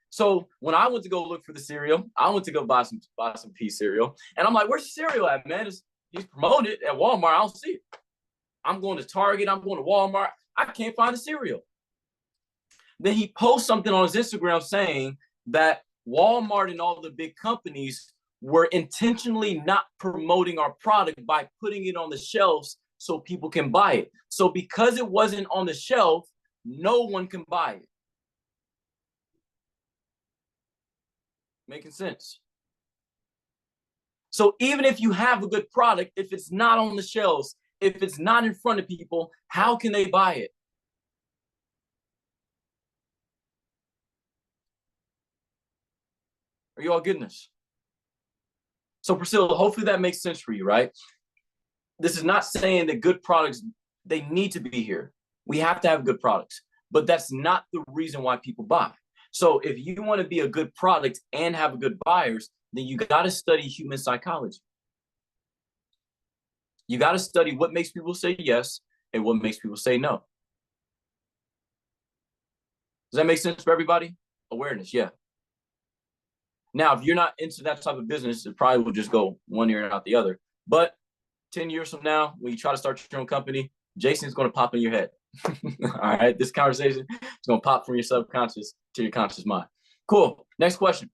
So when I went to go look for the cereal, I went to go buy some pea cereal. And I'm like, where's the cereal at, man? He's promoting it at Walmart. I don't see it. I'm going to Target. I'm going to Walmart. I can't find the cereal. Then he posts something on his Instagram saying that Walmart and all the big companies were intentionally not promoting our product by putting it on the shelves so people can buy it. So because it wasn't on the shelf, no one can buy it. Making sense? So even if you have a good product, if it's not on the shelves, if it's not in front of people, how can they buy it? Are you all getting this? So Priscilla, hopefully that makes sense for you, right? This is not saying that good products, they need to be here. We have to have good products, but that's not the reason why people buy. So if you want to be a good product and have good buyers, then you got to study human psychology. You got to study what makes people say yes and what makes people say no. Does that make sense for everybody? Awareness, yeah. Now, if you're not into that type of business, it probably will just go one ear and out the other. But 10 years from now, when you try to start your own company, Jason's going to pop in your head. All right, this conversation is going to pop from your subconscious to your conscious mind. Cool. Next question.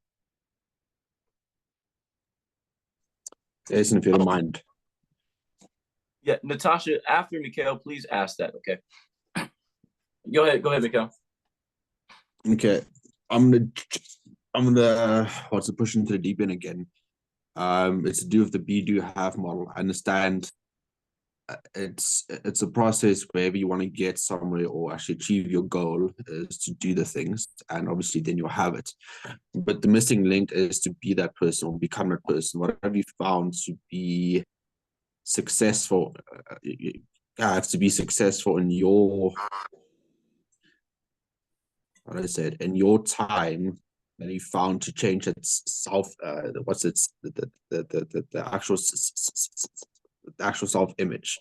Jason, if you don't mind. Yeah, Natasha, after Mikhail, please ask that, okay? Go ahead, Mikhail. Okay. I'm gonna push into the deep end again. It's to do with the be do have model. I understand it's a process wherever you want to get somewhere or actually achieve your goal is to do the things, and obviously then you'll have it. But the missing link is to be that person or become that person. What have you found to be successful? You have to be successful in your, what I said, in your time that you found to change its self. What's its the actual the actual self-image.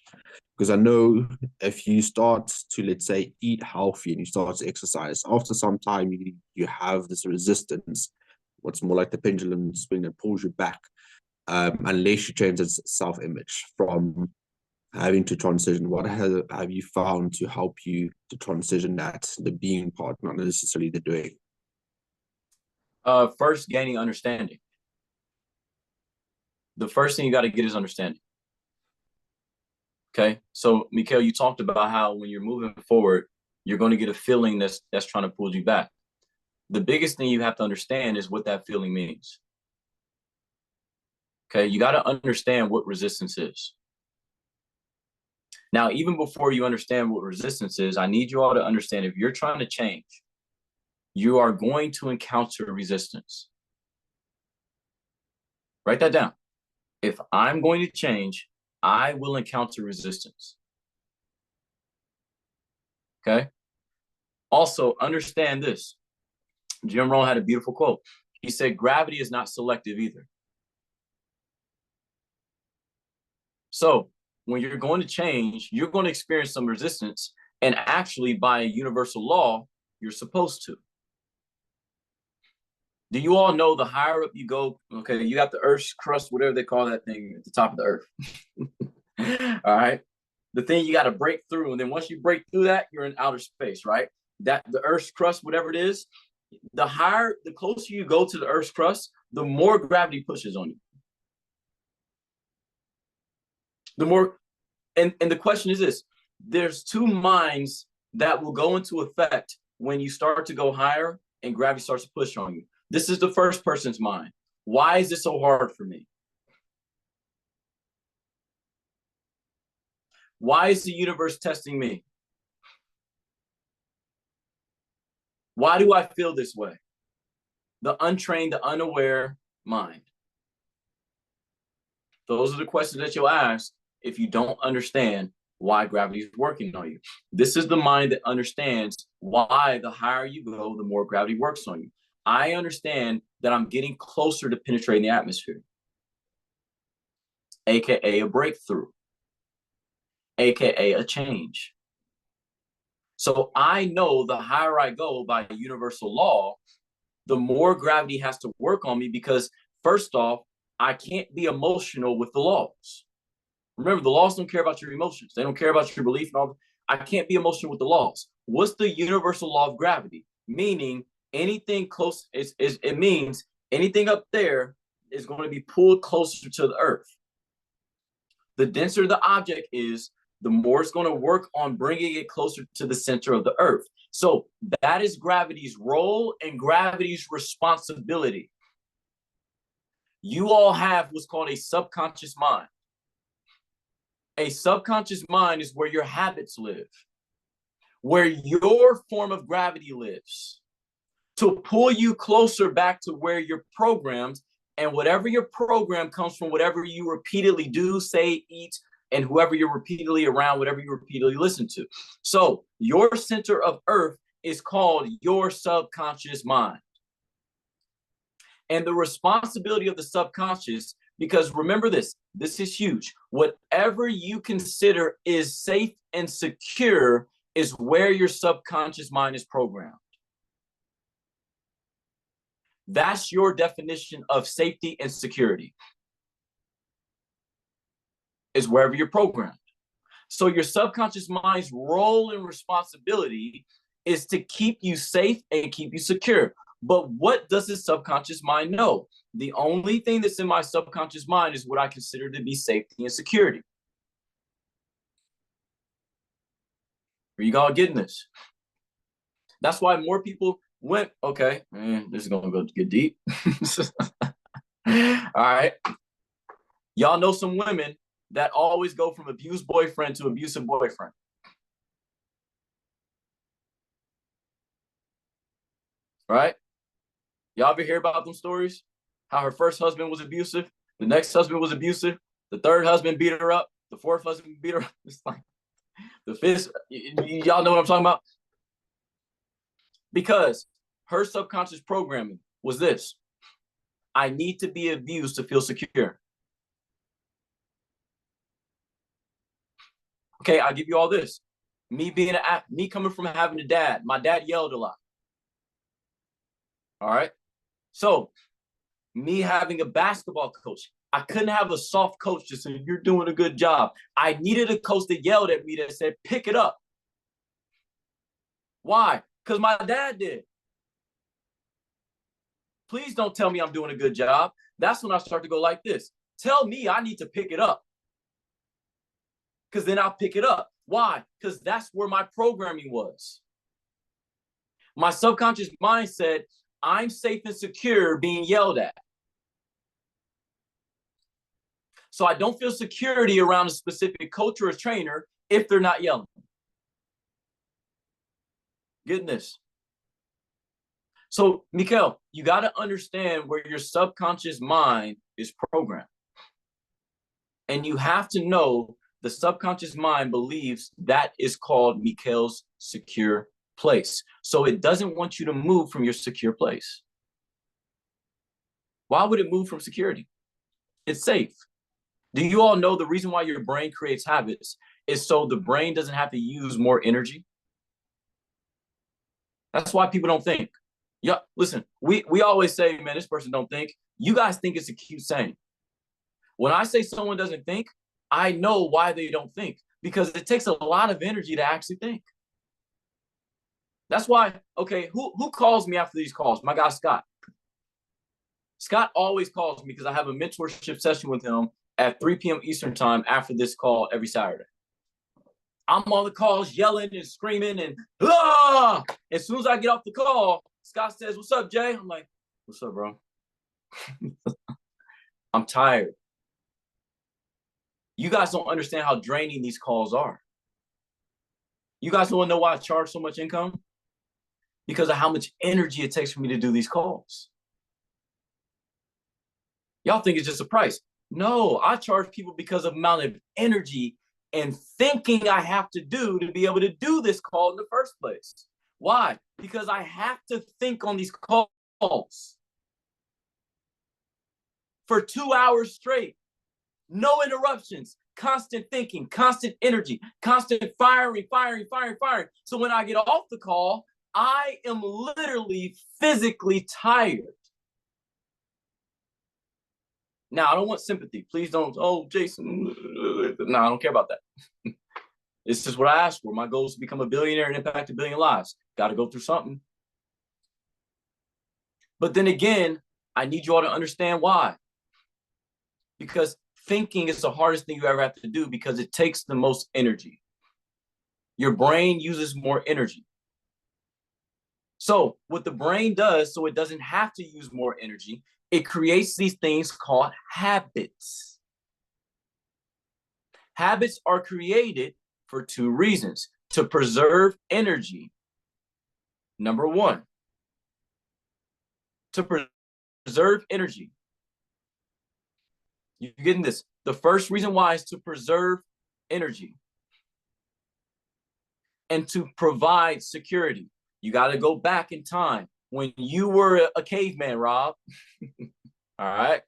Because I know if you start to, let's say, eat healthy and you start to exercise, after some time you have this resistance, what's more like the pendulum swing that pulls you back, unless you change its self-image from having to transition. What have you found to help you to transition that, the being part, not necessarily the doing? First, gaining understanding. The first thing you got to get is understanding. Okay, so Mikhail, you talked about how when you're moving forward, you're going to get a feeling that's trying to pull you back. The biggest thing you have to understand is what that feeling means. Okay, you got to understand what resistance is. Now, even before you understand what resistance is, I need you all to understand if you're trying to change, you are going to encounter resistance. Write that down. If I'm going to change, I will encounter resistance. Okay? Also, understand this. Jim Rohn had a beautiful quote. He said, gravity is not selective either. So when you're going to change, you're going to experience some resistance. And actually, by a universal law, you're supposed to. Do you all know the higher up you go, okay, you got the Earth's crust, whatever they call that thing at the top of the Earth. All right. The thing you got to break through. And then once you break through that, you're in outer space, right? That the Earth's crust, whatever it is, the closer you go to the Earth's crust, the more gravity pushes on you. The more, and the question is this, there's two minds that will go into effect when you start to go higher and gravity starts to push on you. This is the first person's mind. Why is this so hard for me? Why is the universe testing me? Why do I feel this way? The untrained, the unaware mind. Those are the questions that you'll ask if you don't understand why gravity is working on you. This is the mind that understands why the higher you go, the more gravity works on you. I understand that I'm getting closer to penetrating the atmosphere, AKA a breakthrough, AKA a change. So I know the higher I go by universal law, the more gravity has to work on me because first off, I can't be emotional with the laws. Remember, the laws don't care about your emotions. They don't care about your belief and all. I can't be emotional with the laws. What's the universal law of gravity? Meaning anything close, it means anything up there is going to be pulled closer to the earth. The denser the object is, the more it's going to work on bringing it closer to the center of the earth. So that is gravity's role and gravity's responsibility. You all have what's called a subconscious mind. A subconscious mind is where your habits live, where your form of gravity lives, to pull you closer back to where you're programmed. And whatever your program comes from, whatever you repeatedly do, say, eat, and whoever you're repeatedly around, whatever you repeatedly listen to. So your center of earth is called your subconscious mind. And the responsibility of the subconscious, because remember this is huge. Whatever you consider is safe and secure is where your subconscious mind is programmed. That's your definition of safety and security, is wherever you're programmed. So your subconscious mind's role and responsibility is to keep you safe and keep you secure. But what does the subconscious mind know? The only thing that's in my subconscious mind is what I consider to be safety and security. Are you all getting this? That's why more people went, okay, this is going to get deep. All right. Y'all know some women that always go from abused boyfriend to abusive boyfriend. Right? Y'all ever hear about them stories? How her first husband was abusive, the next husband was abusive, the third husband beat her up, the fourth husband beat her up. It's like the fifth. Y'all know what I'm talking about? Because her subconscious programming was this: I need to be abused to feel secure. Okay, I'll give you all this. Me coming from having a dad, my dad yelled a lot. All right. So me having a basketball coach, I couldn't have a soft coach just saying, you're doing a good job. I needed a coach that yelled at me that said, pick it up. Why? Because my dad did. Please don't tell me I'm doing a good job. That's when I start to go like this. Tell me I need to pick it up. Because then I'll pick it up. Why? Because that's where my programming was. My subconscious mind said, I'm safe and secure being yelled at. So I don't feel security around a specific coach or a trainer if they're not yelling. Getting this? So, Mikhail, you got to understand where your subconscious mind is programmed. And you have to know the subconscious mind believes that is called Mikhail's secure place. So it doesn't want you to move from your secure place. Why would it move from security? It's safe. Do you all know the reason why your brain creates habits is so the brain doesn't have to use more energy? That's why people don't think. Yeah, listen, we always say, man, this person don't think. You guys think it's a cute saying. When I say someone doesn't think, I know why they don't think, because it takes a lot of energy to actually think. That's why, okay, who calls me after these calls? My guy, Scott. Scott always calls me because I have a mentorship session with him at 3 p.m. Eastern time after this call every Saturday. I'm on the calls yelling and screaming and ah! As soon as I get off the call, Scott says, what's up, Jay? I'm like, what's up, bro? I'm tired. You guys don't understand how draining these calls are. You guys don't want to know why I charge so much income? Because of how much energy it takes for me to do these calls. Y'all think it's just a price. No, I charge people because of the amount of energy and thinking I have to do to be able to do this call in the first place. Why? Because I have to think on these calls for 2 hours straight. No interruptions, constant thinking, constant energy, constant firing. So when I get off the call, I am literally physically tired. Now, I don't want sympathy. Please don't, oh, Jason. No, I don't care about that. This is what I asked for. My goal is to become a billionaire and impact a billion lives. Got to go through something. But then again, I need you all to understand why. Because thinking is the hardest thing you ever have to do because it takes the most energy. Your brain uses more energy. So what the brain does, so it doesn't have to use more energy, it creates these things called habits. Habits are created for 2 reasons: to preserve energy. Number 1, to preserve energy. You're getting this? The first reason why is to preserve energy and to provide security. You got to go back in time. When you were a caveman, Rob, all right,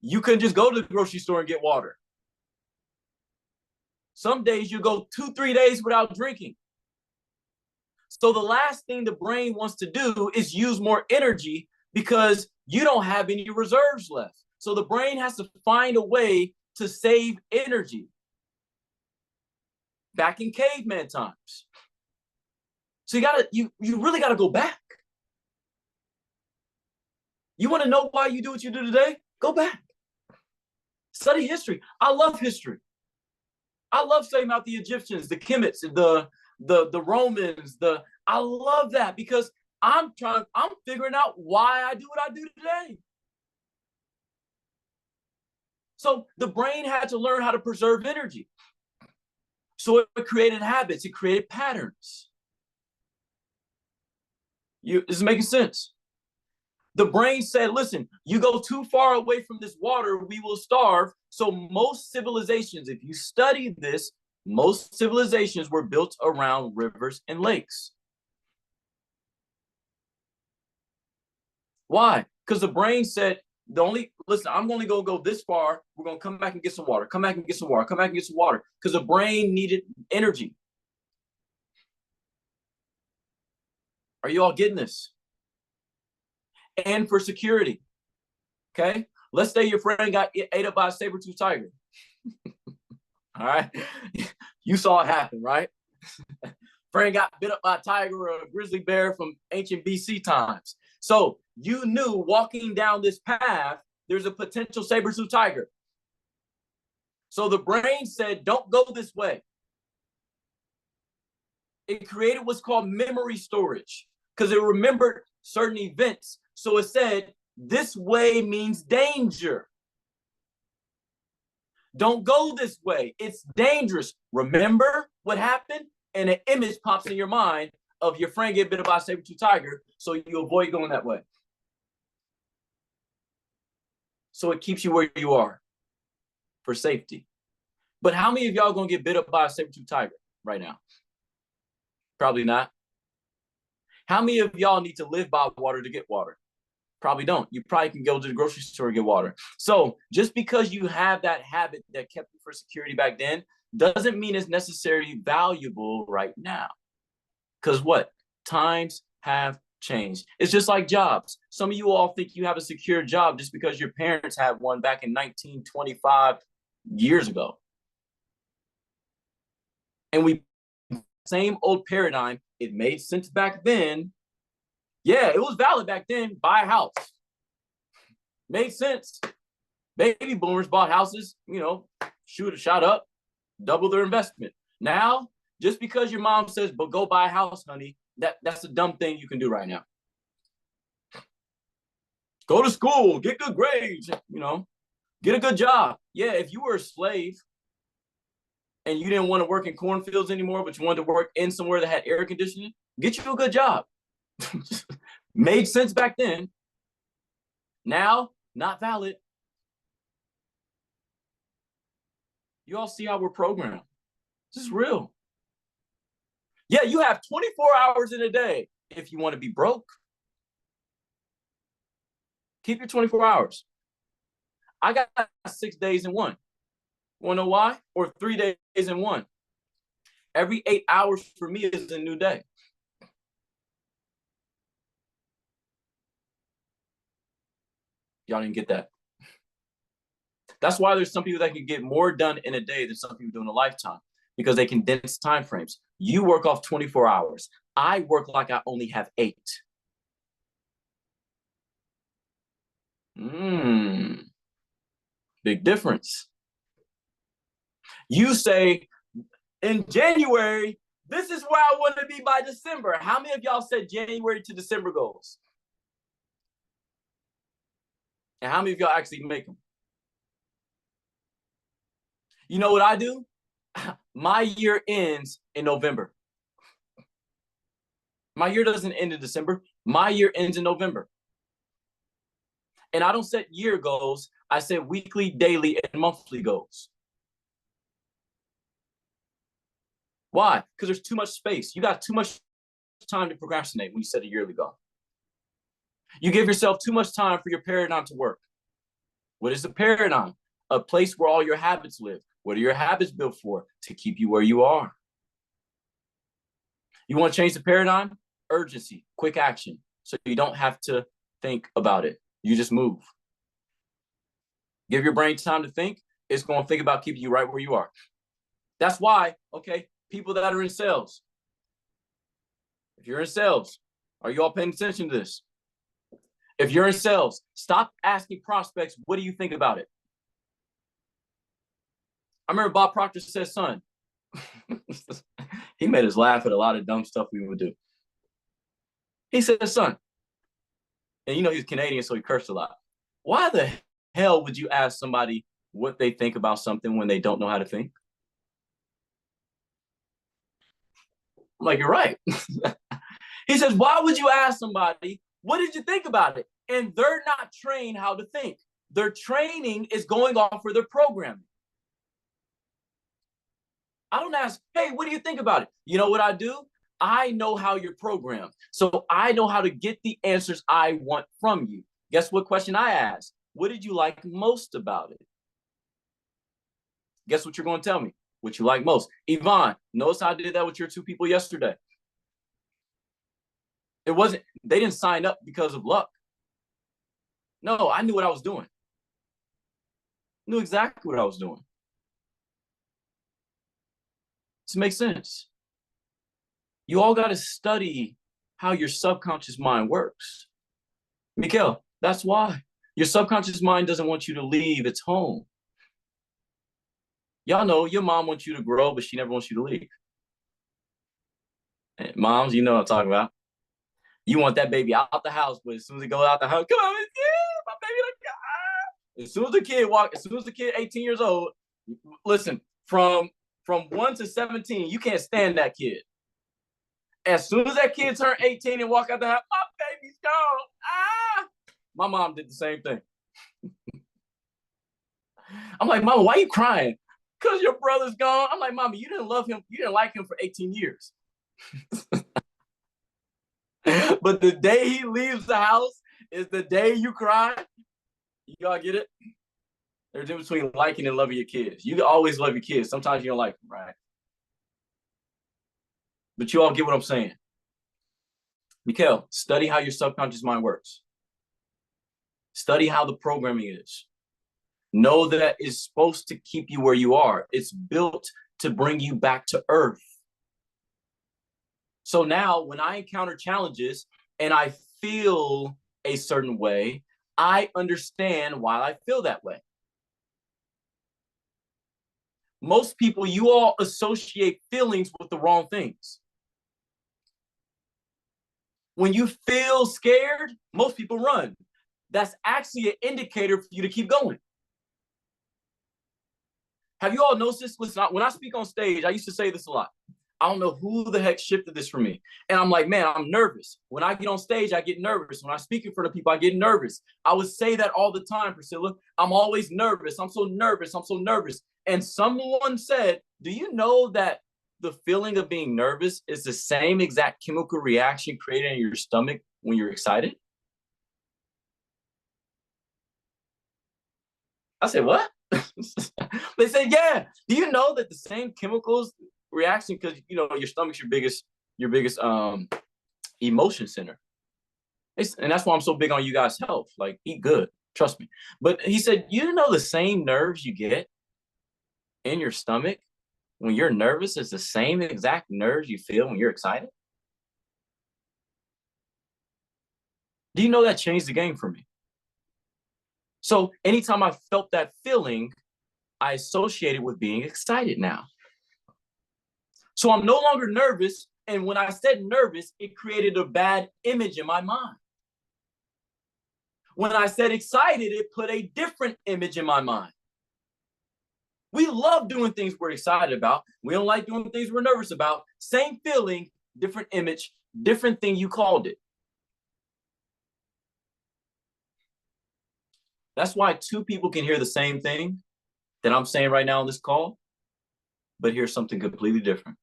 you couldn't just go to the grocery store and get water. Some days you go 2-3 days without drinking. So the last thing the brain wants to do is use more energy because you don't have any reserves left. So the brain has to find a way to save energy. Back in caveman times. So you really gotta go back. You want to know why you do what you do today? Go back. Study history. I love history. I love studying about the Egyptians, the Kemites, the Romans, I love that because I'm figuring out why I do what I do today. So the brain had to learn how to preserve energy. So it created habits, it created patterns. This is making sense. The brain said, listen, you go too far away from this water, we will starve. So most civilizations, if you study this, most civilizations were built around rivers and lakes. Why? Because the brain said, Listen, I'm only gonna go this far. We're gonna come back and get some water. Come back and get some water. Come back and get some water. Because the brain needed energy. Are you all getting this? And for security. Okay. Let's say your friend got ate up by a saber-toothed tiger. All right. You saw it happen, right? Friend got bit up by a tiger or a grizzly bear from ancient BC times. So you knew walking down this path, there's a potential saber-tooth tiger. So the brain said, don't go this way. It created what's called memory storage because it remembered certain events. So it said, this way means danger. Don't go this way. It's dangerous. Remember what happened? And an image pops in your mind of your friend getting bit by a saber-tooth tiger, so you avoid going that way. So it keeps you where you are for safety. But how many of y'all gonna get bit up by a saber-tooth tiger right now? Probably not. How many of y'all need to live by water to get water? Probably don't. You probably can go to the grocery store and get water. So just because you have that habit that kept you for security back then doesn't mean it's necessarily valuable right now. Because what? Times have changed. It's just like jobs. Some of you all think you have a secure job just because your parents had one back in 1925 years ago. And same old paradigm, it made sense back then. Yeah, it was valid back then. Buy a house. Made sense. Baby boomers bought houses, shot up, double their investment. Now, just because your mom says, but go buy a house, honey, that's a dumb thing you can do right now. Go to school, get good grades, get a good job. Yeah, if you were a slave and you didn't want to work in cornfields anymore, but you wanted to work in somewhere that had air conditioning, get you a good job. Made sense back then. Now, not valid. You all see how we're programmed. This is real. Yeah, you have 24 hours in a day if you want to be broke. Keep your 24 hours. I got 6 days in one. Want to know why? Or 3 days in one. Every 8 hours for me is a new day. Y'all didn't get that. That's why there's some people that can get more done in a day than some people do in a lifetime, because they condense time frames. You work off 24 hours. I work like I only have 8. Big difference. You say, in January, this is where I want to be by December. How many of y'all said January to December goals? And how many of y'all actually make them? You know what I do? My year ends in November. My year doesn't end in December. My year ends in November. And I don't set year goals. I set weekly, daily, and monthly goals. Why? Because there's too much space. You got too much time to procrastinate when you set a yearly goal. You give yourself too much time for your paradigm to work. What is a paradigm? A place where all your habits live. What are your habits built for? To keep you where you are. You want to change the paradigm? Urgency, quick action. So you don't have to think about it. You just move. Give your brain time to think. It's going to think about keeping you right where you are. That's why, okay, people that are in sales. If you're in sales, are you all paying attention to this? If you're in sales, stop asking prospects, what do you think about it? I remember Bob Proctor said, son, he made us laugh at a lot of dumb stuff we would do. He said, son, and he's Canadian, so he cursed a lot. Why the hell would you ask somebody what they think about something when they don't know how to think? I'm like, you're right. He says, why would you ask somebody, what did you think about it? And they're not trained how to think. Their training is going off for their programming. I don't ask, hey, what do you think about it? You know what I do? I know how you're programmed. So I know how to get the answers I want from you. Guess what question I ask? what did you like most about it? Guess what you're going to tell me? What you like most. Yvonne, notice how I did that with your 2 people yesterday. They didn't sign up because of luck. No, I knew what I was doing. Knew exactly what I was doing. This makes sense. You all got to study how your subconscious mind works. Mikhail, that's why. Your subconscious mind doesn't want you to leave its home. Y'all know your mom wants you to grow, but she never wants you to leave. And moms, you know what I'm talking about. You want that baby out the house, but as soon as it goes out the house, come on, yeah, my baby. As soon as the kid 18 years old, listen, from 1 to 17, you can't stand that kid. As soon as that kid turn 18 and walk out the house, my baby's gone. Ah! My mom did the same thing. I'm like, Mama, why are you crying? Because your brother's gone. I'm like, Mama, you didn't love him. You didn't like him for 18 years. But the day he leaves the house is the day you cry. You all get it? There's a difference between liking and loving your kids. You always love your kids. Sometimes you don't like them, right? But you all get what I'm saying. Mikhail, study how your subconscious mind works. Study how the programming is. Know that it's supposed to keep you where you are. It's built to bring you back to earth. So now when I encounter challenges and I feel a certain way, I understand why I feel that way. Most people, you all associate feelings with the wrong things. When you feel scared, most people run. That's actually an indicator for you to keep going. Have you all noticed this? Listen, when I speak on stage, I used to say this a lot. I don't know who the heck shifted this for me. And I'm like, man, I'm nervous. When I get on stage, I get nervous. When I speak in front of people, I get nervous. I would say that all the time, Priscilla. I'm always nervous. I'm so nervous. I'm so nervous. And someone said, do you know that the feeling of being nervous is the same exact chemical reaction created in your stomach when you're excited? I said, what? They said, yeah. Do you know that the same chemicals reaction, because you know your stomach's your biggest emotion center, and that's why I'm so big on you guys' health. Like, eat good, trust me. But he said, you know, the same nerves you get in your stomach when you're nervous is the same exact nerves you feel when you're excited. Do you know that changed the game for me? So anytime I felt that feeling, I associate it with being excited now. So I'm no longer nervous. And when I said nervous, it created a bad image in my mind. When I said excited, it put a different image in my mind. We love doing things we're excited about. We don't like doing things we're nervous about. Same feeling, different image, different thing you called it. That's why 2 people can hear the same thing that I'm saying right now on this call, but hear something completely different.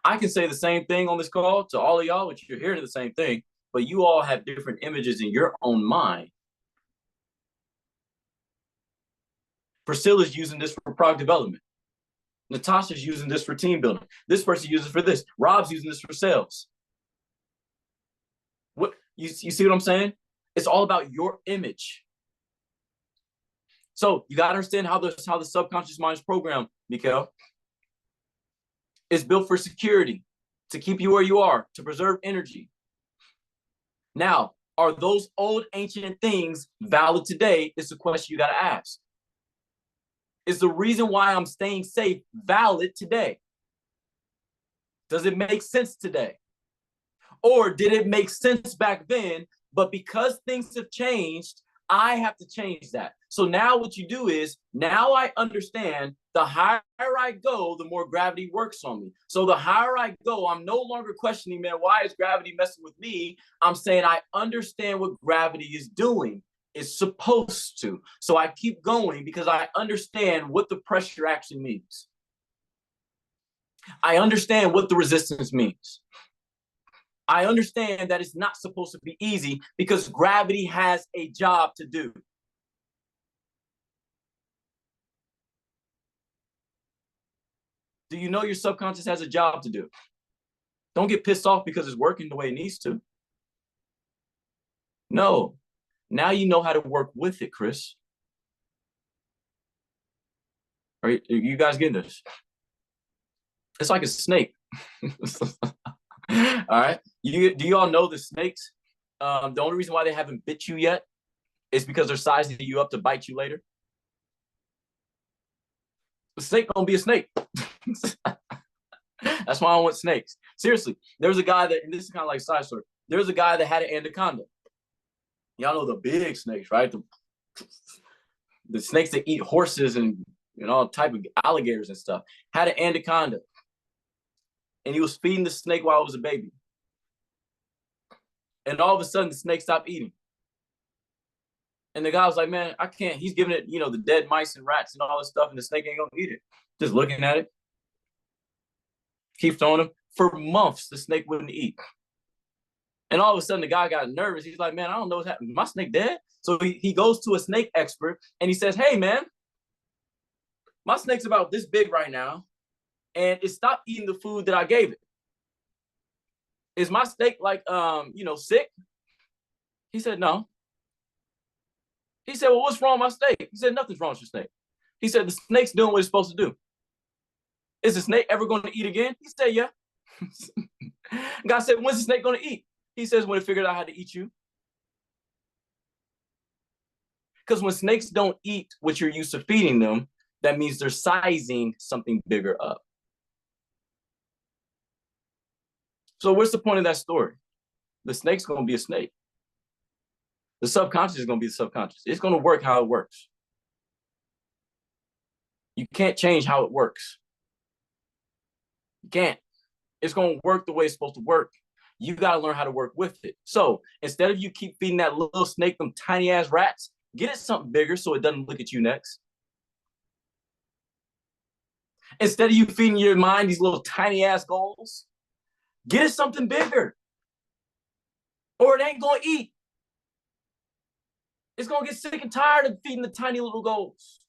I can say the same thing on this call to all of y'all, which you're hearing the same thing, but you all have different images in your own mind. Priscilla's using this for product development. Natasha's using this for team building. This person uses it for this. Rob's using this for sales. What you see what I'm saying? It's all about your image. So you got to understand how the subconscious mind is programmed, Mikhail. It's built for security, to keep you where you are, to preserve energy. Now, are those old ancient things valid today? Is the question you got to ask. Is the reason why I'm staying safe valid today? Does it make sense today? Or did it make sense back then, but because things have changed, I have to change that. So now what you do is, now I understand the higher I go, the more gravity works on me. So the higher I go, I'm no longer questioning, man, why is gravity messing with me? I'm saying I understand what gravity is doing. It's supposed to. So I keep going because I understand what the pressure actually means. I understand what the resistance means. I understand that it's not supposed to be easy because gravity has a job to do. Do you know your subconscious has a job to do? Don't get pissed off because it's working the way it needs to. No. Now you know how to work with it, Chris. Are you guys getting this? It's like a snake. All right. Do you all know the snakes? The only reason why they haven't bit you yet is because they're sizing you up to bite you later. The snake don't be a snake. That's why I want snakes. Seriously, there was a guy that, and this is kind of like a side story. There was a guy that had an anaconda. Y'all know the big snakes, right? The snakes that eat horses and all type of alligators and stuff. Had an anaconda. And he was feeding the snake while it was a baby. And all of a sudden, the snake stopped eating. And the guy was like, man, I can't. He's giving it, the dead mice and rats and all this stuff, and the snake ain't going to eat it. Just looking at it. Keep throwing him. For months, the snake wouldn't eat. And all of a sudden, the guy got nervous. He's like, man, I don't know what's happening. My snake dead? So he goes to a snake expert, and he says, hey, man, my snake's about this big right now, and it stopped eating the food that I gave it. Is my snake like, sick? He said, no. He said, well, what's wrong with my snake? He said, nothing's wrong with your snake. He said, the snake's doing what it's supposed to do. Is the snake ever going to eat again? He said, yeah. God said, when's the snake going to eat? He says, when it figured out how to eat you. Because when snakes don't eat what you're used to feeding them, that means they're sizing something bigger up. So what's the point of that story? The snake's going to be a snake. The subconscious is going to be the subconscious. It's going to work how it works. You can't change how it works. You can't. It's going to work the way it's supposed to work. You got to learn how to work with it. So instead of you keep feeding that little snake them tiny ass rats, get it something bigger so it doesn't look at you next. Instead of you feeding your mind these little tiny ass goals, get it something bigger. Or it ain't going to eat. It's going to get sick and tired of feeding the tiny little goals.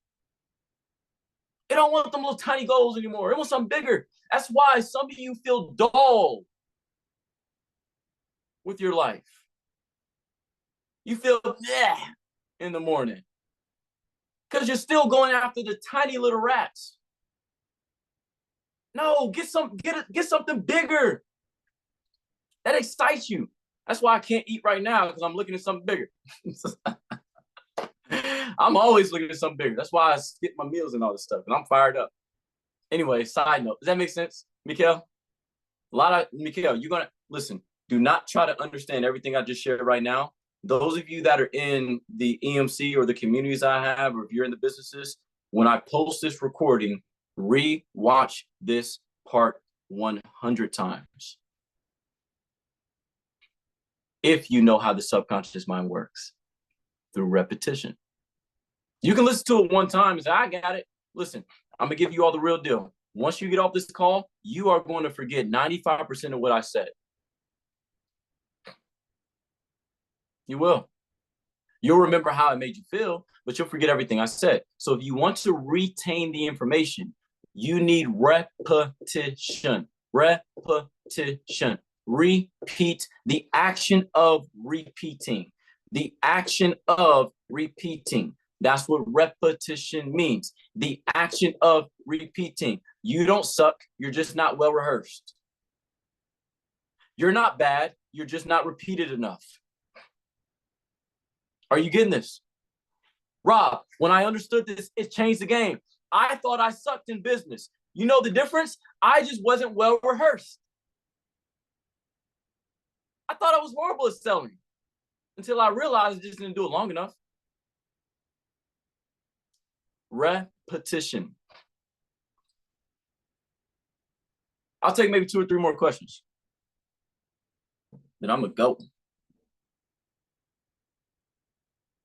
It don't want them little tiny goals anymore. It wants something bigger. That's why some of you feel dull with your life. You feel in the morning because you're still going after the tiny little rats. No, get something bigger that excites you. That's why I can't eat right now, because I'm looking at something bigger. I'm always looking at something bigger. That's why I skip my meals and all this stuff, and I'm fired up. Anyway, side note. Does that make sense, Mikhail? Mikhail, you're going to, listen, do not try to understand everything I just shared right now. Those of you that are in the EMC or the communities I have, or if you're in the businesses, when I post this recording, re-watch this part 100 times. If you know how the subconscious mind works, through repetition. You can listen to it one time and say, I got it. Listen, I'm going to give you all the real deal. Once you get off this call, you are going to forget 95% of what I said. You will. You'll remember how it made you feel, but you'll forget everything I said. So if you want to retain the information, you need repetition. Repetition. Repeat. The action of repeating. The action of repeating. That's what repetition means. The action of repeating. You don't suck. You're just not well rehearsed. You're not bad. You're just not repeated enough. Are you getting this? Rob, when I understood this, it changed the game. I thought I sucked in business. You know the difference? I just wasn't well rehearsed. I thought I was horrible at selling until I realized I just didn't do it long enough. Repetition. I'll take maybe 2 or 3 more questions. Then I'm going to go.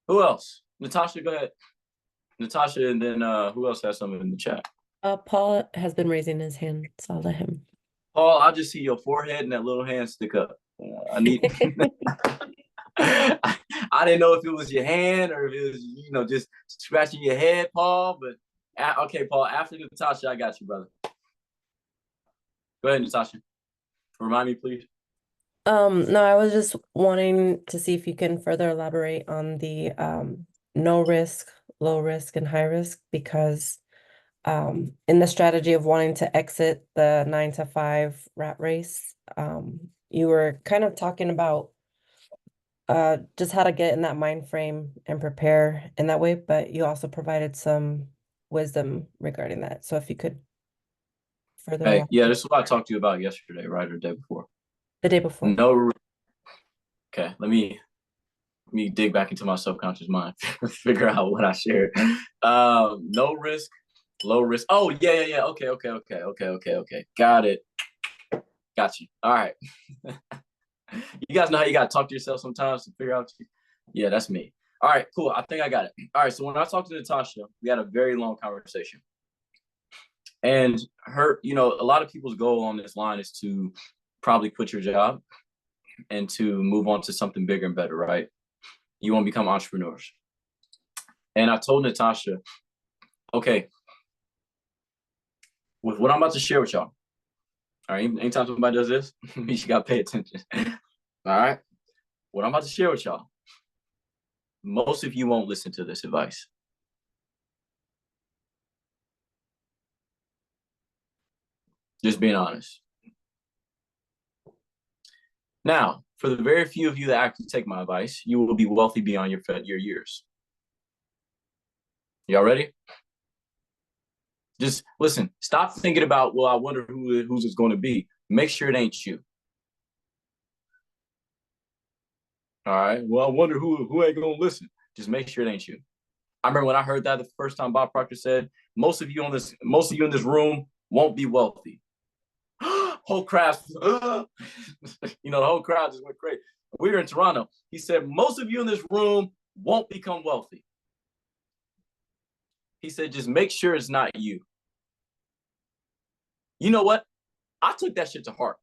Who else? Natasha, go ahead. Natasha, and then who else has something in the chat? Paul has been raising his hand, so I'll let him. Paul, I just see your forehead and that little hand stick up. I need. I didn't know if it was your hand or if it was, just scratching your head, Paul. But okay, Paul. After Natasha, I got you, brother. Go ahead, Natasha. Remind me, please. No, I was just wanting to see if you can further elaborate on the no risk, low risk, and high risk, because in the strategy of wanting to exit the 9 to 5 rat race, you were kind of talking about just how to get in that mind frame and prepare in that way, but you also provided some wisdom regarding that. So if you could further Hey, yeah, elaborate. this is what I talked to you about yesterday, right, or the day before. The day before. No. Okay, let me dig back into my subconscious mind, figure out what I shared. No risk, low risk. Oh, yeah. Okay. Got it. Got you. All right. You guys know how you got to talk to yourself sometimes to figure out. Yeah, that's me. All right, cool. I think I got it. All right, so when I talked to Natasha, we had a very long conversation. And a lot of people's goal on this line is to probably quit your job and to move on to something bigger and better, right? You want to become entrepreneurs. And I told Natasha, okay, with what I'm about to share with y'all, all right, anytime somebody does this, you got to pay attention. All right, what I'm about to share with y'all, most of you won't listen to this advice. Just being honest. Now, for the very few of you that actually take my advice, you will be wealthy beyond your years. Y'all ready? Just listen. Stop thinking about, well, I wonder who's it's going to be. Make sure it ain't you. All right. Well, I wonder who ain't going to listen. Just make sure it ain't you. I remember when I heard that the first time Bob Proctor said, most of you in this room won't be wealthy. Whole crowd, the whole crowd just went crazy. We were in Toronto. He said, most of you in this room won't become wealthy. He said, just make sure it's not you. You know what? I took that shit to heart.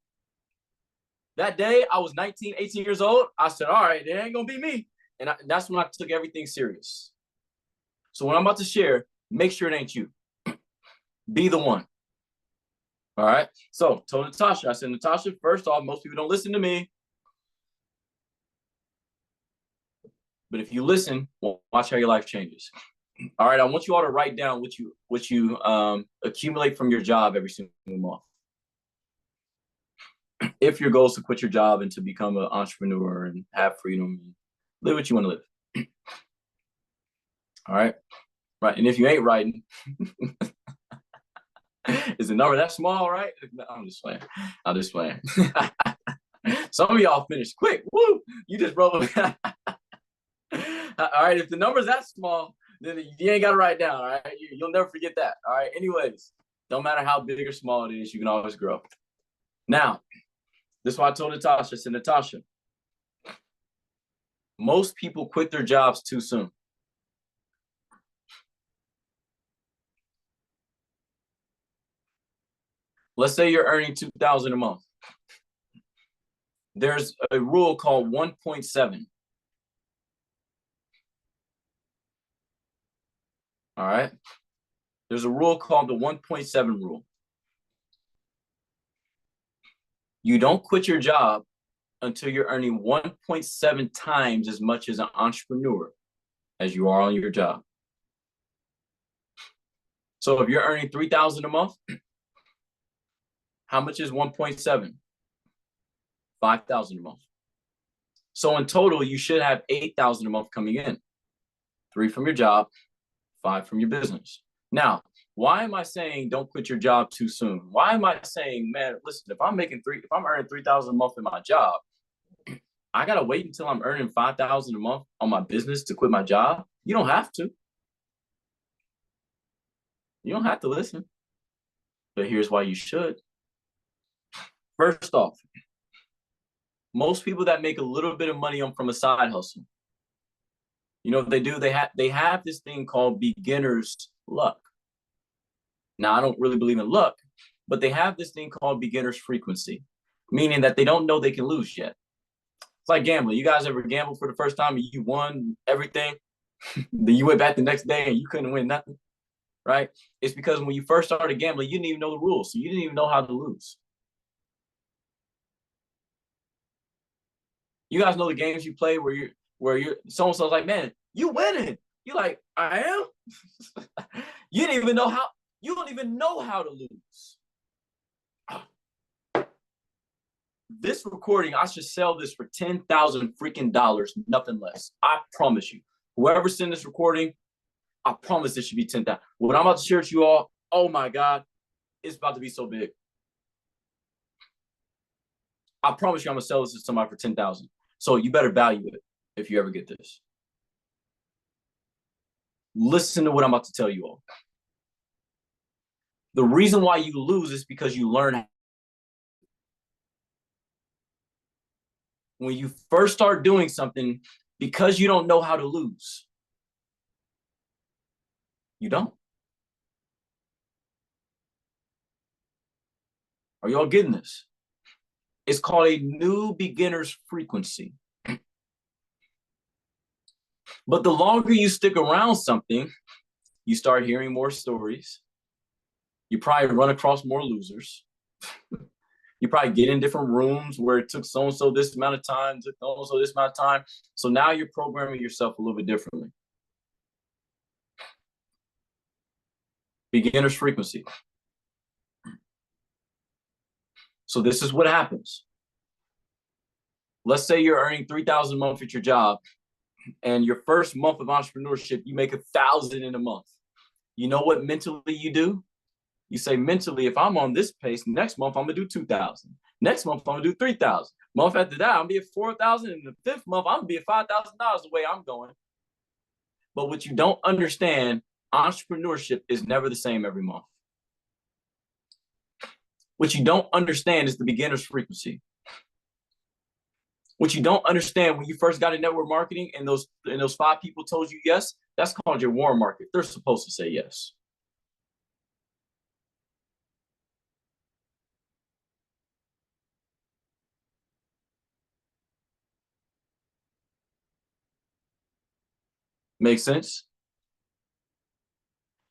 That day, I was 19, 18 years old. I said, all right, it ain't going to be me. And that's when I took everything serious. So when I'm about to share, make sure it ain't you. Be the one. All right. So told Natasha, I said, Natasha, first off, most people don't listen to me. But if you listen, watch how your life changes. All right. I want you all to write down what you accumulate from your job every single month. If your goal is to quit your job and to become an entrepreneur and have freedom, and live what you want to live. All right. Right. And if you ain't writing, is the number that small, right? I'm just playing. Some of y'all finished quick. Woo! You just broke. All right. If the number's that small, then you ain't got to write down. All right. You'll never forget that. All right. Anyways, don't matter how big or small it is, you can always grow. Now, this is what I told Natasha. I said, Natasha, most people quit their jobs too soon. Let's say you're earning $2,000 a month. There's a rule called 1.7. All right. There's a rule called the 1.7 rule. You don't quit your job until you're earning 1.7 times as much as an entrepreneur as you are on your job. So if you're earning $3,000 a month, how much is 1.7? $5,000 a month. So in total, you should have $8,000 a month coming in. 3 from your job, 5 from your business. Now, why am I saying don't quit your job too soon? Why am I saying, man, listen, if I'm earning $3,000 a month in my job, I gotta wait until I'm earning $5,000 a month on my business to quit my job? You don't have to. You don't have to listen. But here's why you should. First off, most people that make a little bit of money from a side hustle, you know what they do? They have this thing called beginner's luck. Now, I don't really believe in luck, but they have this thing called beginner's frequency, meaning that they don't know they can lose yet. It's like gambling. You guys ever gambled for the first time and you won everything? Then you went back the next day and you couldn't win nothing, right? It's because when you first started gambling, you didn't even know the rules. So you didn't even know how to lose. You guys know the games you play where you're so-and-so's like, man, you winning. You're like, I am? You don't even know how to lose. This recording, I should sell this for $10,000 freaking dollars, nothing less. I promise you. Whoever sent this recording, I promise this should be 10,000. What I'm about to share with you all, oh my God, it's about to be so big. I promise you I'm gonna sell this to somebody for 10,000. So you better value it if you ever get this. Listen to what I'm about to tell you all. The reason why you lose is because you learn. When you first start doing something, because you don't know how to lose, you don't. Are y'all getting this? It's called a new beginner's frequency. But the longer you stick around something, you start hearing more stories. You probably run across more losers. You probably get in different rooms where it took so-and-so this amount of time, took so-and-so this amount of time. So now you're programming yourself a little bit differently. Beginner's frequency. So this is what happens. Let's say you're earning $3,000 a month at your job, and your first month of entrepreneurship, you make $1,000 in a month. You know what mentally you do? You say mentally, if I'm on this pace, next month I'm gonna do 2,000. Next month I'm gonna do 3,000. Month after that, I'm gonna be at 4,000. And the fifth month, I'm gonna be at $5,000 the way I'm going. But what you don't understand, entrepreneurship is never the same every month. What you don't understand is the beginner's frequency. What you don't understand when you first got in network marketing and those 5 people told you yes, that's called your warm market. They're supposed to say yes. Makes sense?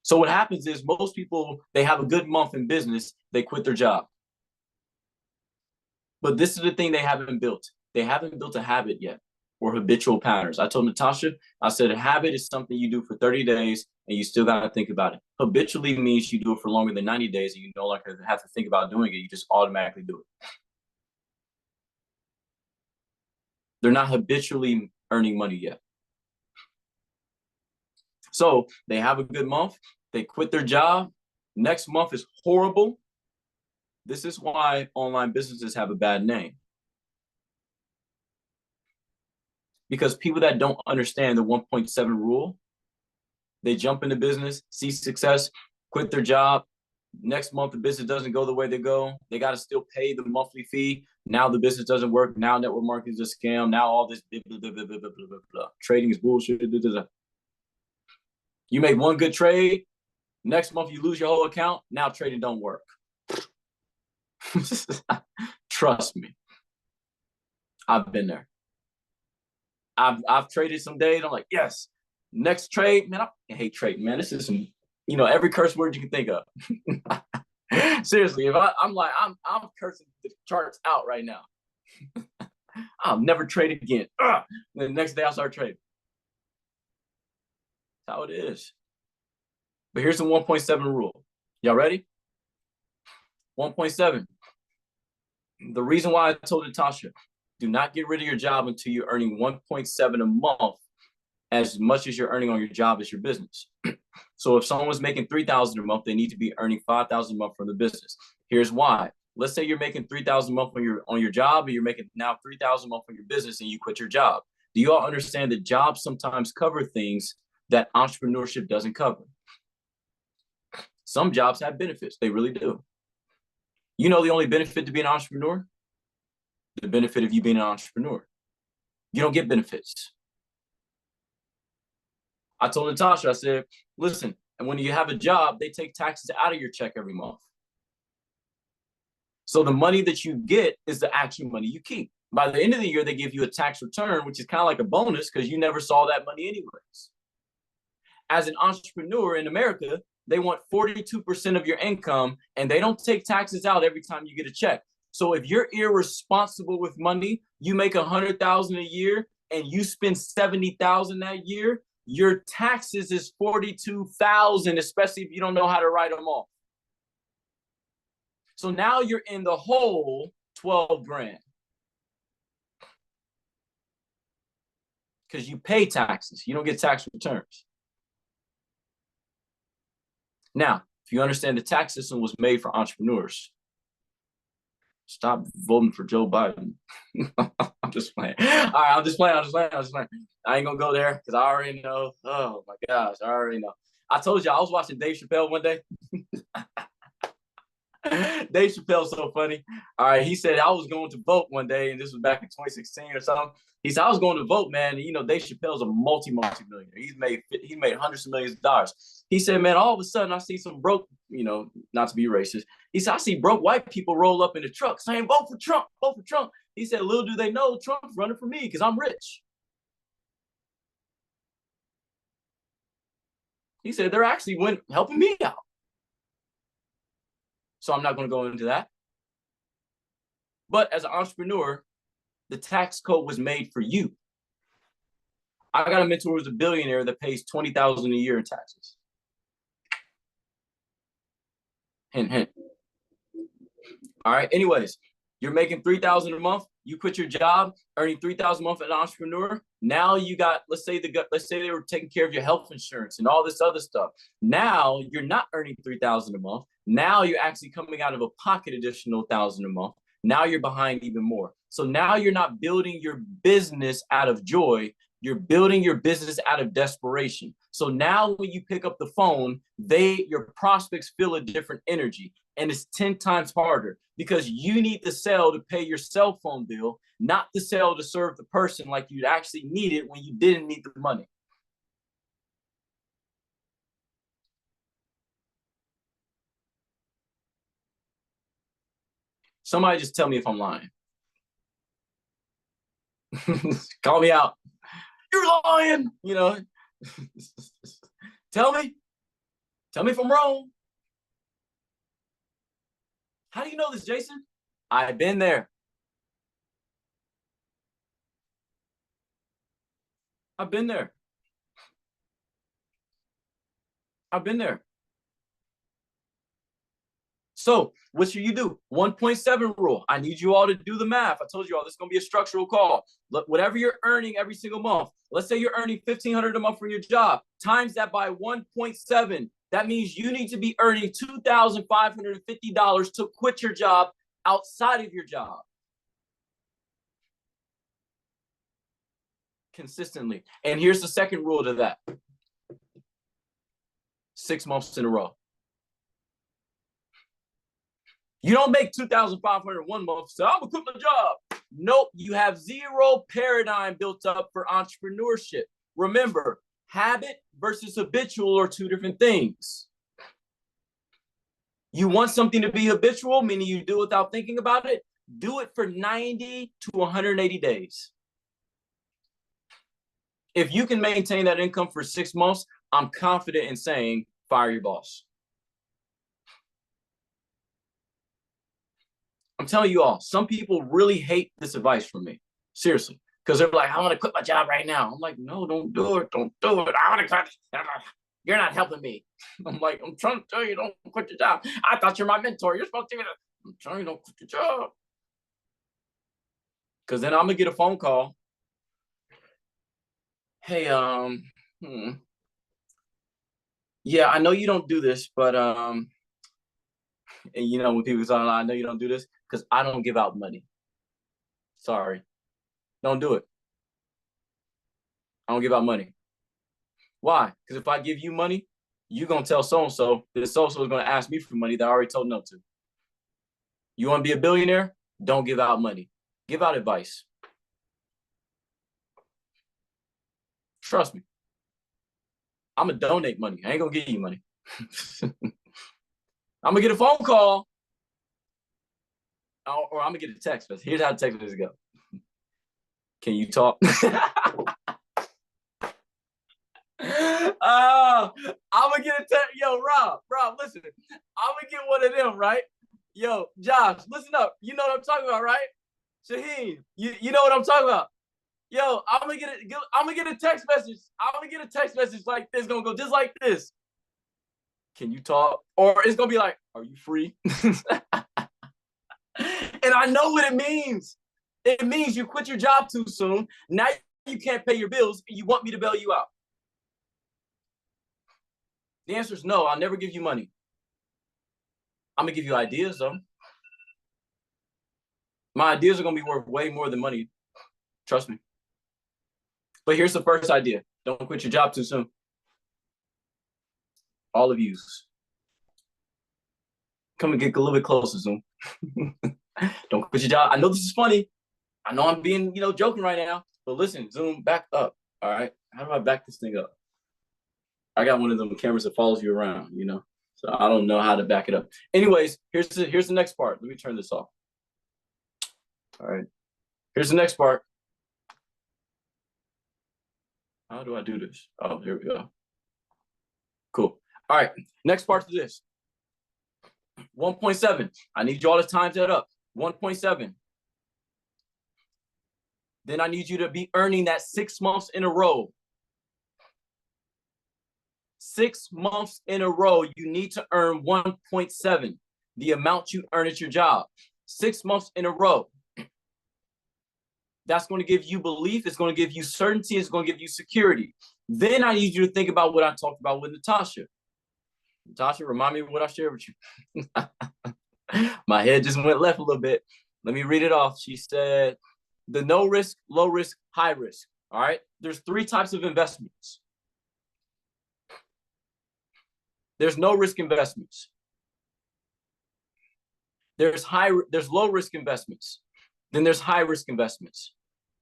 So what happens is most people, they have a good month in business, they quit their job. But this is the thing they haven't built. They haven't built a habit yet, or habitual patterns. I told Natasha, I said a habit is something you do for 30 days and you still got to think about it. Habitually means you do it for longer than 90 days and you no longer have to think about doing it. You just automatically do it. They're not habitually earning money yet. So they have a good month, they quit their job, next month is horrible. This is why online businesses have a bad name. Because people that don't understand the 1.7 rule, they jump into business, see success, quit their job. Next month, the business doesn't go the way they go. They got to still pay the monthly fee. Now the business doesn't work. Now network marketing is a scam. Now all this blah, blah, blah, blah, blah, blah, blah. Trading is bullshit. Blah, blah, blah. You make one good trade, next month you lose your whole account. Now trading don't work. Trust me. I've been there. I've traded some days. I'm like, yes. Next trade, man, I hate trading, man. This is some, every curse word you can think of. Seriously, if I'm cursing the charts out right now. I'll never trade again. And the next day I'll start trading. That's how it is. But here's the 1.7 rule. Y'all ready? 1.7. The reason why I told Natasha, do not get rid of your job until you're earning 1.7 a month, as much as you're earning on your job as your business. So if someone's making 3,000 a month, they need to be earning 5,000 a month from the business. Here's why. Let's say you're making 3,000 a month on your job, and you're making now 3,000 a month on your business, and you quit your job. Do you all understand that jobs sometimes cover things that entrepreneurship doesn't cover? Some jobs have benefits. They really do. You know the only benefit to being an entrepreneur? The benefit of you being an entrepreneur. You don't get benefits. I told Natasha, I said, listen, and when you have a job, they take taxes out of your check every month. So the money that you get is the actual money you keep. By the end of the year, they give you a tax return, which is kind of like a bonus because you never saw that money anyways. As an entrepreneur in America, they want 42% of your income, and they don't take taxes out every time you get a check. So if you're irresponsible with money, you make $100,000 a year and you spend $70,000 that year, your taxes is $42,000, especially if you don't know how to write them off. So now you're in the hole 12 grand. Because you pay taxes. You don't get tax returns. Now, if you understand the tax system was made for entrepreneurs, stop voting for Joe Biden. I'm just playing. All right, I'm just playing. I ain't gonna go there because I already know. Oh my gosh, I already know. I told you I was watching Dave Chappelle one day. Dave Chappelle's so funny. All right, he said I was going to vote one day, and this was back in 2016 or something. He said I was going to vote, man. And, you know, Dave Chappelle's a multi-millionaire. He's made hundreds of millions of dollars. He said, man, all of a sudden I see some broke, you know, not to be racist. He said I see broke white people roll up in the truck saying, "Vote for Trump, vote for Trump." He said, little do they know Trump's running for me because I'm rich. He said they're actually helping me out. So I'm not going to go into that. But as an entrepreneur, the tax code was made for you. I got a mentor who's a billionaire that pays $20,000 a year in taxes. Hint, hint. All right. Anyways, you're making $3,000 a month. You quit your job, earning $3,000 a month as an entrepreneur. Now you got, let's say they were taking care of your health insurance and all this other stuff. Now you're not earning $3,000 a month. Now you're actually coming out of a pocket additional $1,000 a month. Now you're behind even more. So now you're not building your business out of joy. You're building your business out of desperation. So now when you pick up the phone, your prospects feel a different energy. And it's 10 times harder because you need to sell to pay your cell phone bill, not to sell to serve the person like you actually needed when you didn't need the money. Somebody just tell me if I'm lying. Call me out. You're lying, you know. Tell me if I'm wrong. How do you know this, Jason? I've been there. I've been there. So what should you do? 1.7 rule. I need you all to do the math. I told you all this is going to be a structural call. Look, whatever you're earning every single month, let's say you're earning $1,500 a month from your job, times that by 1.7. That means you need to be earning $2,550 to quit your job outside of your job. Consistently. And here's the second rule to that. 6 months in a row. You don't make $2,500 one month, so I'm gonna quit my job. Nope, you have zero paradigm built up for entrepreneurship. Remember, habit versus habitual are two different things. You want something to be habitual, meaning you do it without thinking about it, do it for 90 to 180 days. If you can maintain that income for 6 months, I'm confident in saying, fire your boss. I'm telling you all, some people really hate this advice from me. Seriously. Because they're like, I want to quit my job right now. I'm like, no, don't do it. Don't do it. I want to quit. You're not helping me. I'm like, I'm trying to tell you, don't quit your job. I thought you're my mentor. You're supposed to do that. I'm telling you, don't quit your job. Because then I'm going to get a phone call. Hey, yeah, I know you don't do this, but, and you know, when people say, I know you don't do this, because I don't give out money. Sorry. Don't do it. I don't give out money. Why? Because if I give you money, you're going to tell so-and-so that so-and-so is going to ask me for money that I already told no to. You want to be a billionaire? Don't give out money. Give out advice. Trust me. I'm going to donate money. I ain't going to give you money. I'm going to get a phone call or I'm going to get a text. But here's how the text messages go. Can you talk? I'm gonna get a text. Yo, Rob, listen. I'm gonna get one of them, right? Yo, Josh, listen up. You know what I'm talking about, right? Shaheen, you know what I'm talking about. Yo, I'm gonna get a text message. I'm gonna get a text message like this, gonna go just like this. Can you talk? Or it's gonna be like, are you free? And I know what it means. It means you quit your job too soon. Now you can't pay your bills and you want me to bail you out. The answer is no, I'll never give you money. I'm gonna give you ideas though. My ideas are gonna be worth way more than money. Trust me. But here's the first idea. Don't quit your job too soon. All of you. Come and get a little bit closer, Zoom. Don't quit your job. I know this is funny. I know I'm being, joking right now. But listen, Zoom, back up. All right. How do I back this thing up? I got one of them cameras that follows you around, So I don't know how to back it up. Anyways, here's the next part. Let me turn this off. All right. Here's the next part. How do I do this? Oh, here we go. Cool. All right. Next part to this. 1.7. I need you all to time that up. 1.7. Then I need you to be earning that 6 months in a row. 6 months in a row, you need to earn 1.7, the amount you earn at your job. 6 months in a row. That's going to give you belief. It's going to give you certainty. It's going to give you security. Then I need you to think about what I talked about with Natasha. Natasha, remind me of what I shared with you. My head just went left a little bit. Let me read it off. She said, the no risk, low risk, high risk. All right. There's 3 types of investments. There's no risk investments. There's low risk investments. Then there's high risk investments.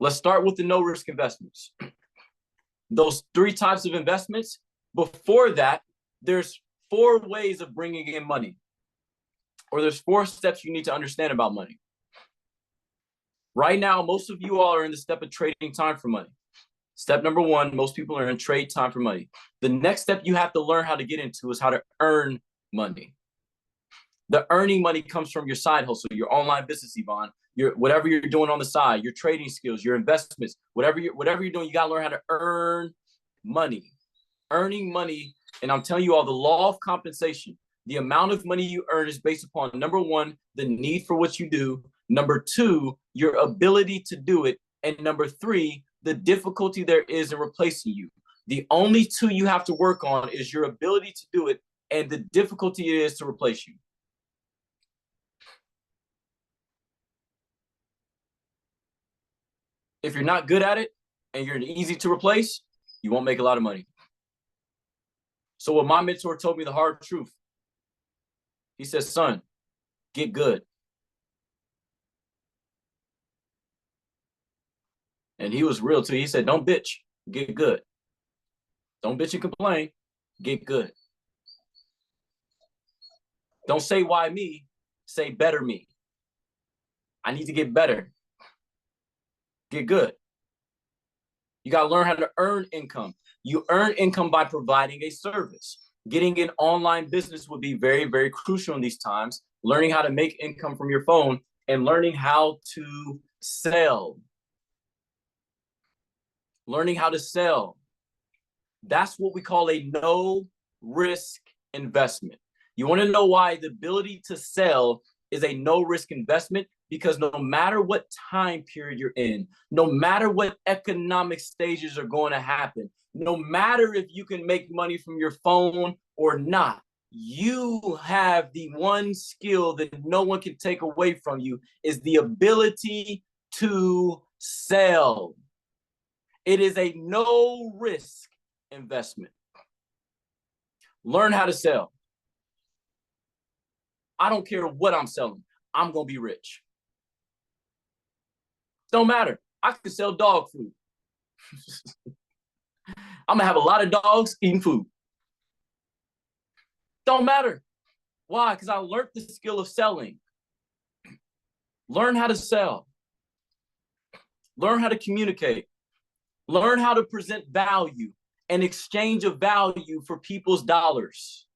Let's start with the no risk investments. Those 3 types of investments. Before that, there's 4 ways of bringing in money, or there's 4 steps you need to understand about money. Right now, most of you all are in the step of trading time for money. Step number 1, most people are in trade time for money. The next step you have to learn how to get into is how to earn money. The earning money comes from your side hustle, your online business, Yvonne, whatever you're doing on the side, your trading skills, your investments, whatever you're doing, you got to learn how to earn money. Earning money, and I'm telling you all, the law of compensation, the amount of money you earn is based upon, number 1, the need for what you do, number 2, your ability to do it, and number 3, the difficulty there is in replacing you. The only 2 you have to work on is your ability to do it and the difficulty it is to replace you. If you're not good at it and you're easy to replace, you won't make a lot of money. So what my mentor told me, the hard truth, he says, son, get good. And he was real too. He said, don't bitch, get good. Don't bitch and complain, get good. Don't say why me, say better me. I need to get better. Get good. You got to learn how to earn income. You earn income by providing a service. Getting an online business would be very, very crucial in these times. Learning how to make income from your phone and learning how to sell. Learning how to sell. That's what we call a no risk investment. You want to know why the ability to sell is a no risk investment? Because no matter what time period you're in, no matter what economic stages are going to happen, no matter if you can make money from your phone or not, you have the one skill that no one can take away from you, is the ability to sell. It is a no risk investment. Learn how to sell. I don't care what I'm selling. I'm going to be rich. Don't matter. I can sell dog food. I'm going to have a lot of dogs eating food. Don't matter. Why? Because I learned the skill of selling. Learn how to sell. Learn how to communicate. Learn how to present value and exchange of value for people's dollars.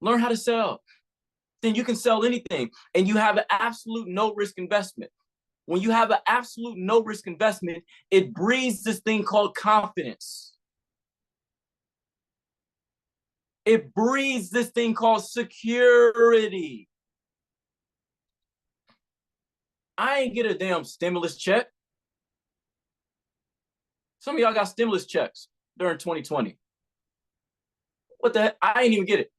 Learn how to sell. Then you can sell anything, and you have an absolute no risk investment. When you have an absolute no risk investment, it breeds this thing called confidence. It breeds this thing called security. I ain't get a damn stimulus check. Some of y'all got stimulus checks during 2020. What the heck? I ain't even get it.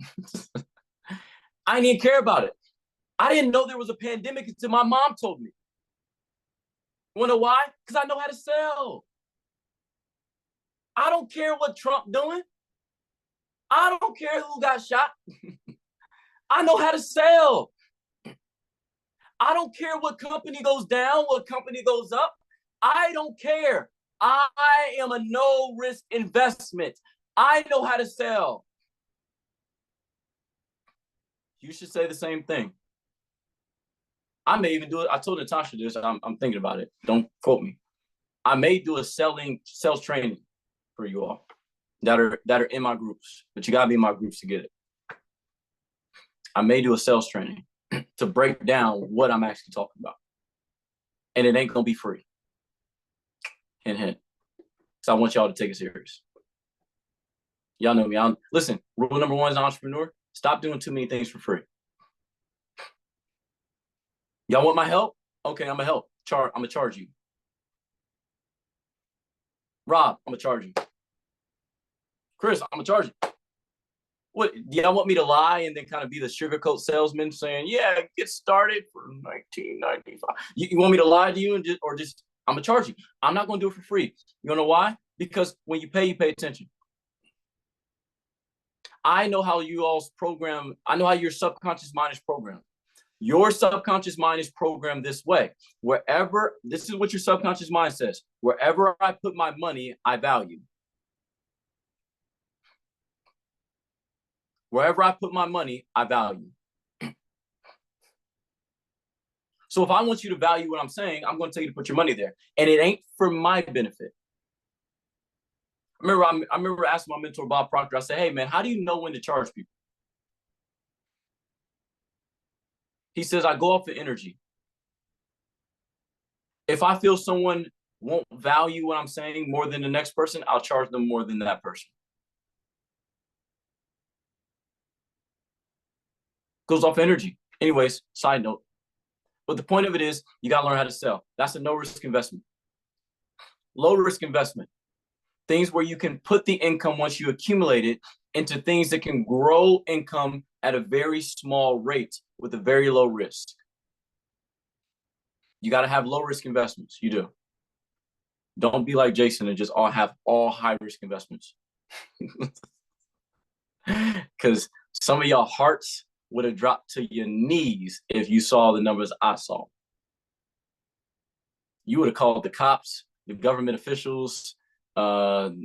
I didn't even care about it. I didn't know there was a pandemic until my mom told me. You wanna know why? Because I know how to sell. I don't care what Trump doing. I don't care who got shot. I know how to sell. I don't care what company goes down, what company goes up. I don't care. I am a no risk investment. I know how to sell. You should say the same thing. I may even do it. I told Natasha this. I'm thinking about it. Don't quote me. I may do a sales training for you all that are in my groups, but you gotta be in my groups to get it. I may do a sales training to break down what I'm actually talking about, and it ain't gonna be free. Hint, hint. So I want y'all to take it serious. Y'all know me. Listen, rule number one as an entrepreneur: stop doing too many things for free. Y'all want my help? Okay, I'm gonna help. I'm gonna charge you. Rob, I'm gonna charge you. Chris, I'm gonna charge you. What, y'all want me to lie and then kind of be the sugarcoat salesman saying, yeah, get started for $19.95? You want me to lie to you and just I'm gonna charge you? I'm not gonna do it for free. You know why? Because when you pay attention. I know how you all's program. I know how your subconscious mind is programmed. Your subconscious mind is programmed this way. This is what your subconscious mind says. Wherever I put my money, I value. Wherever I put my money, I value. So if I want you to value what I'm saying, I'm going to tell you to put your money there. And it ain't for my benefit. I remember asking my mentor, Bob Proctor, I said, hey, man, how do you know when to charge people? He says, I go off the energy. If I feel someone won't value what I'm saying more than the next person, I'll charge them more than that person. Goes off energy. Anyways, side note. But the point of it is, you got to learn how to sell. That's a no-risk investment. Low-risk investment. Things where you can put the income once you accumulate it into things that can grow income at a very small rate with a very low risk. You got to have low-risk investments. You do. Don't be like Jason and just have all high-risk investments. Because some of y'all hearts would have dropped to your knees if you saw the numbers I saw. You would have called the cops, the government officials. You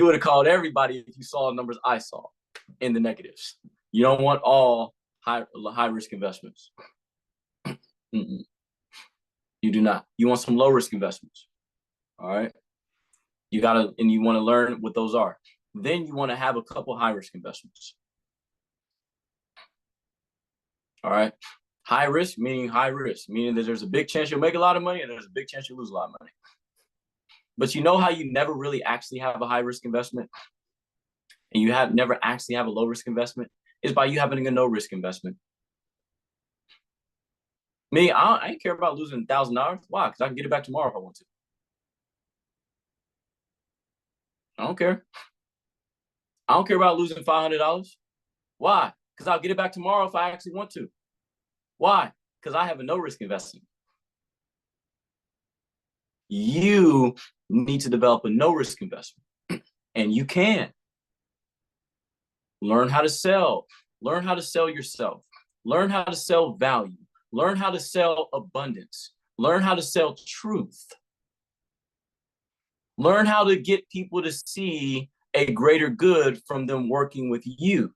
would have called everybody if you saw the numbers I saw in the negatives. You don't want all high risk investments. You do not. You want some low risk investments. All right. You want to learn what those are. Then you want to have a couple high risk investments. All right. High risk meaning that there's a big chance you'll make a lot of money and there's a big chance you'll lose a lot of money. But you know how you never really actually have a high risk investment and you never actually have a low risk investment is by you having a no risk investment. Me, I ain't care about losing $1,000. Why? Because I can get it back tomorrow if I want to. I don't care. I don't care about losing $500. Why? Because I'll get it back tomorrow if I actually want to. Why? Because I have a no risk investment. You need to develop a no risk investment, and you can. Learn how to sell. Learn how to sell yourself. Learn how to sell value. Learn how to sell abundance. Learn how to sell truth. Learn how to get people to see a greater good from them working with you.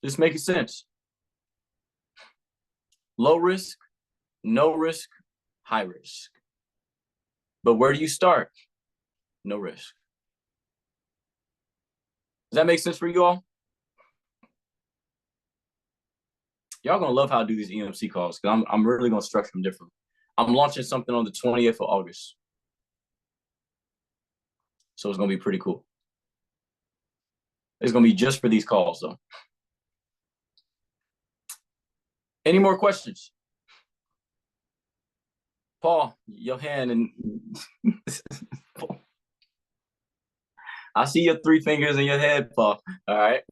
Just making sense. Low risk, no risk, high risk. But where do you start? No risk. Does that make sense for you all? Y'all gonna love how I do these EMC calls because I'm really gonna structure them differently. I'm launching something on the 20th of August. So it's gonna be pretty cool. It's gonna be just for these calls though. Any more questions? Paul, your hand and I see your 3 fingers in your head, Paul. All right.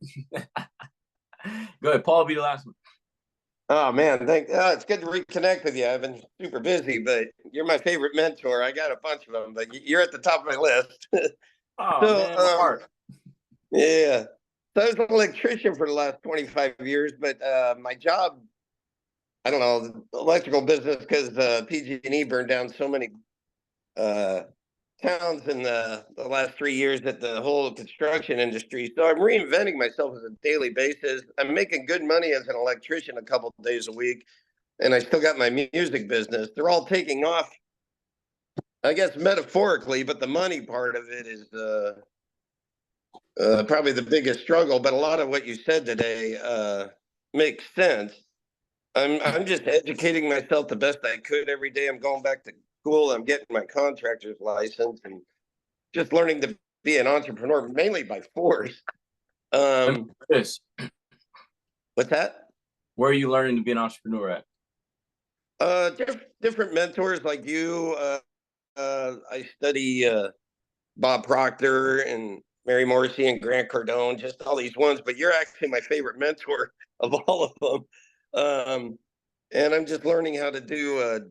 Go ahead, Paul, be the last one. Oh man, it's good to reconnect with you. I've been super busy, but you're my favorite mentor. I got a bunch of them, but you're at the top of my list. Oh man, my heart. Yeah. So I was an electrician for the last 25 years, but my job, I don't know, the electrical business, because PG&E burned down so many towns in the last 3 years at the whole construction industry. So I'm reinventing myself as a daily basis. I'm making good money as an electrician a couple of days a week, and I still got my music business. They're all taking off, I guess, metaphorically, but the money part of it is probably the biggest struggle. But a lot of what you said today makes sense. I'm just educating myself the best I could every day. I'm going back to school. I'm getting my contractor's license and just learning to be an entrepreneur, mainly by force. What's that? Where are you learning to be an entrepreneur at? Different mentors like you. I study Bob Proctor and Mary Morrissey and Grant Cardone, just all these ones. But you're actually my favorite mentor of all of them. And I'm just learning how to do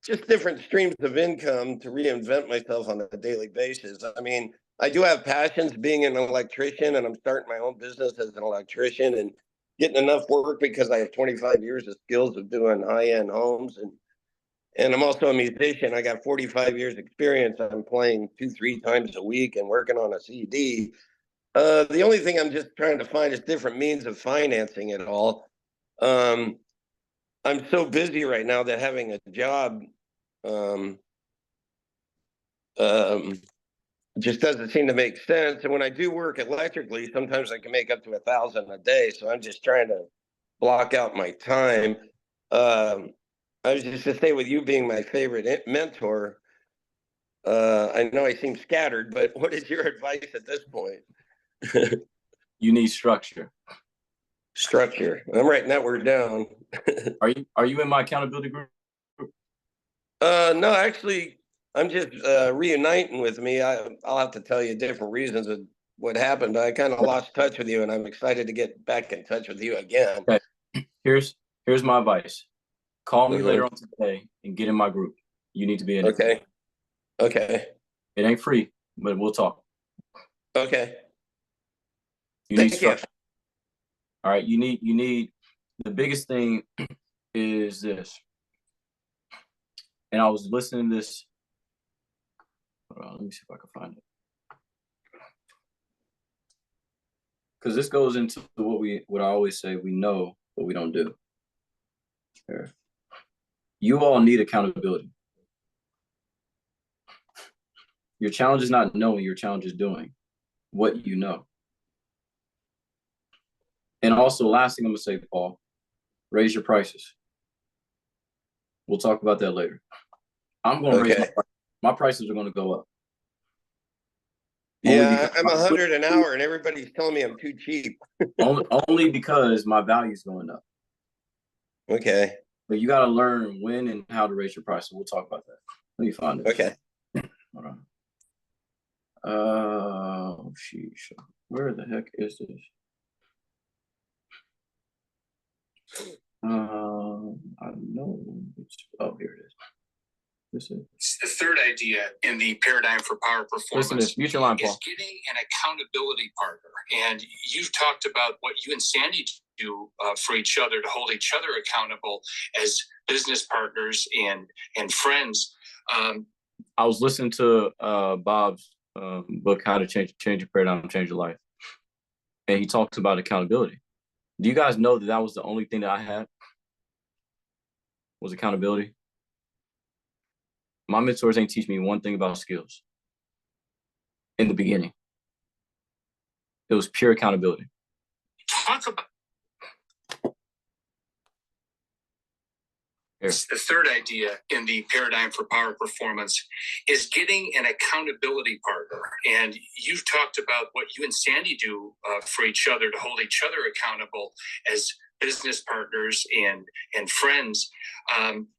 just different streams of income to reinvent myself on a daily basis. I mean, I do have passions being an electrician, and I'm starting my own business as an electrician and getting enough work because I have 25 years of skills of doing high-end homes. And I'm also a musician. I got 45 years experience. I'm playing 2-3 times a week and working on a CD. The only thing I'm just trying to find is different means of financing it all. I'm so busy right now that having a job just doesn't seem to make sense. And when I do work electrically, sometimes I can make up to 1,000 a day. So I'm just trying to block out my time. I was just to say, with you being my favorite mentor, I know I seem scattered, but what is your advice at this point? You need structure. Structure. I'm writing that word down. Are you in my accountability group? No, actually, I'm just reuniting with me. I'll have to tell you different reasons of what happened. I kind of lost touch with you, and I'm excited to get back in touch with you again. Okay. Here's my advice. Call me later on today and get in my group. You need to be in it. Okay. Okay. It ain't free, but we'll talk. Okay. You need structure. All right. You need the biggest thing is this. And I was listening to this. Hold on, let me see if I can find it. Because this goes into what I always say, we know, but we don't do. Here. You all need accountability. Your challenge is not knowing, your challenge is doing what you know. And also, last thing I'm gonna say, Paul, raise your prices. We'll talk about that later. I'm gonna raise my prices are gonna go up. Yeah, I'm 100 an hour, and everybody's telling me I'm too cheap. only because my value is going up. Okay. But you got to learn when and how to raise your price. So we'll talk about that. Let me find it. Okay. Hold on. Sheesh. Where the heck is this? I know it's. Oh, here it is. It's the third idea in the paradigm for power performance. Listen to this. Future line, Paul. Is getting an accountability partner. And you've talked about what you and Sandy do for each other to hold each other accountable as business partners and friends. I was listening to Bob's book, How to Change Your Paradigm, Change Your Life. And he talks about accountability. Do you guys know that that was the only thing that I had? Was accountability. My mentors ain't teach me one thing about skills. In the beginning, it was pure accountability. Talk about the third idea in the paradigm for power performance is getting an accountability partner. And you've talked about what you and Sandy do for each other to hold each other accountable as business partners and friends.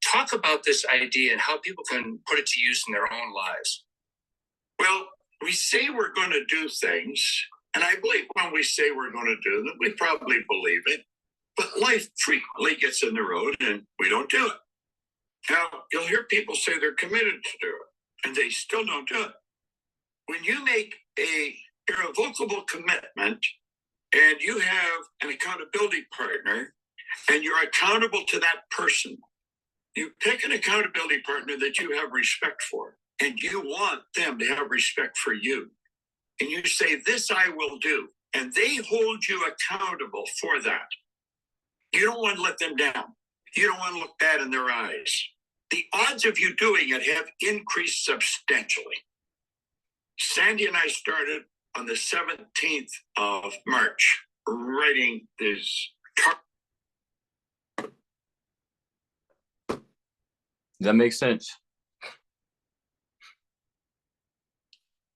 Talk about this idea and how people can put it to use in their own lives. Well, we say we're going to do things, and I believe when we say we're going to do them, we probably believe it. But life frequently gets in the road and we don't do it. Now, you'll hear people say they're committed to do it, and they still don't do it. When you make a irrevocable commitment and you have an accountability partner and you're accountable to that person, you pick an accountability partner that you have respect for, and you want them to have respect for you. And you say, this I will do. And they hold you accountable for that. You don't want to let them down. You don't want to look bad in their eyes. The odds of you doing it have increased substantially. Sandy and I started on the 17th of March writing this. Does that make sense?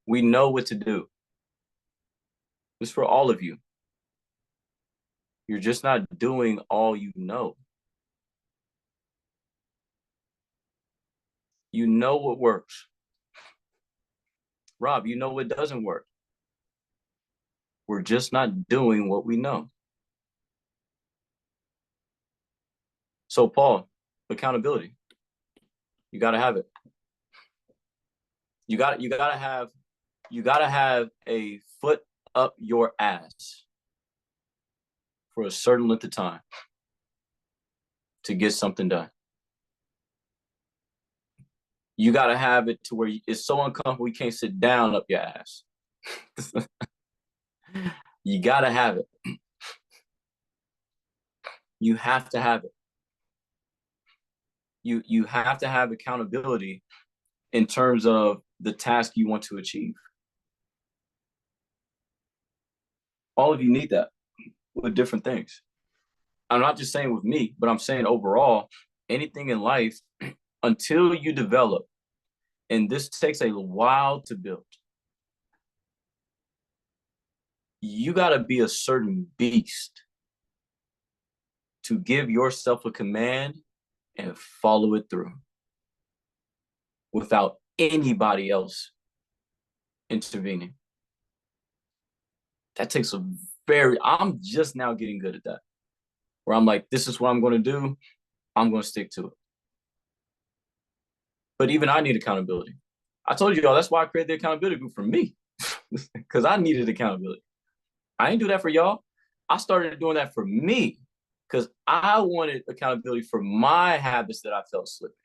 We know what to do. It's for all of you. You're just not doing all you know. You know what works. Rob, you know what doesn't work. We're just not doing what we know. So, Paul, accountability. You got to have it. You got to have a foot up your ass for a certain length of time to get something done. You got to have it to where it's so uncomfortable you can't sit down up your ass. You got to have it. You have to have it. You have to have accountability in terms of the task you want to achieve. All of you need that with different things. I'm not just saying with me, but I'm saying overall, anything in life, until you develop, and this takes a while to build, you got to be a certain beast to give yourself a command and follow it through without anybody else intervening. That takes I'm just now getting good at that, where I'm like, this is what I'm going to do. I'm going to stick to it. But even I need accountability. I told you all, that's why I created the accountability group for me, because I needed accountability. I didn't do that for y'all. I started doing that for me because I wanted accountability for my habits that I felt slipping.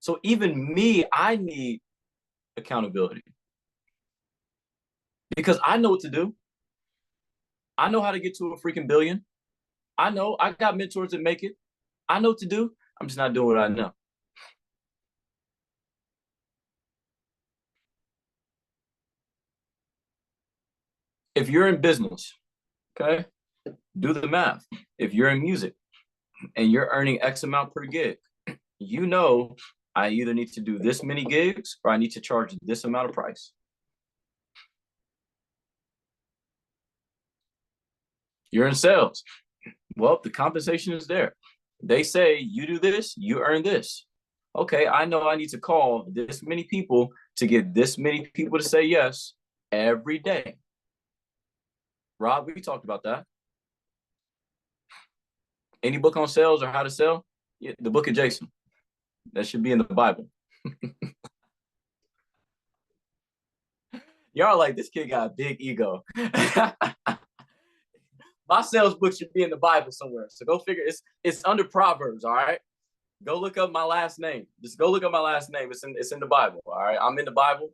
So even me, I need accountability because I know what to do. I know how to get to a freaking billion. I know I got mentors that make it. I know what to do. I'm just not doing what I know. If you're in business, okay, do the math. If you're in music and you're earning X amount per gig, you know I either need to do this many gigs or I need to charge this amount of price. You're in sales. Well, the compensation is there. They say you do this, you earn this. Okay, I know I need to call this many people to get this many people to say yes every day. Rob, we talked about that. Any book on sales or how to sell? Yeah, the book of Jason. That should be in the Bible. Y'all are like, this kid got a big ego. My sales book should be in the Bible somewhere. So go figure. It's under Proverbs, all right? Go look up my last name. Just go look up my last name. It's in the Bible, all right? I'm in the Bible.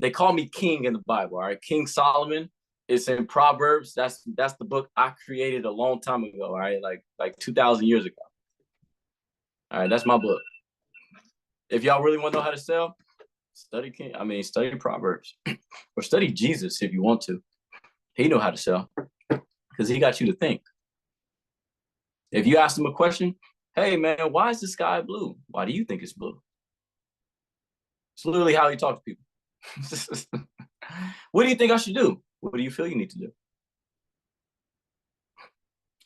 They call me King in the Bible, all right? King Solomon It's in Proverbs. That's the book I created a long time ago. All right, like 2,000 years ago. All right, that's my book. If y'all really want to know how to sell, study Proverbs, or study Jesus if you want to. He know how to sell because he got you to think. If you ask him a question, hey man, why is the sky blue? Why do you think it's blue? It's literally how he talks to people. What do you think I should do? What do you feel you need to do?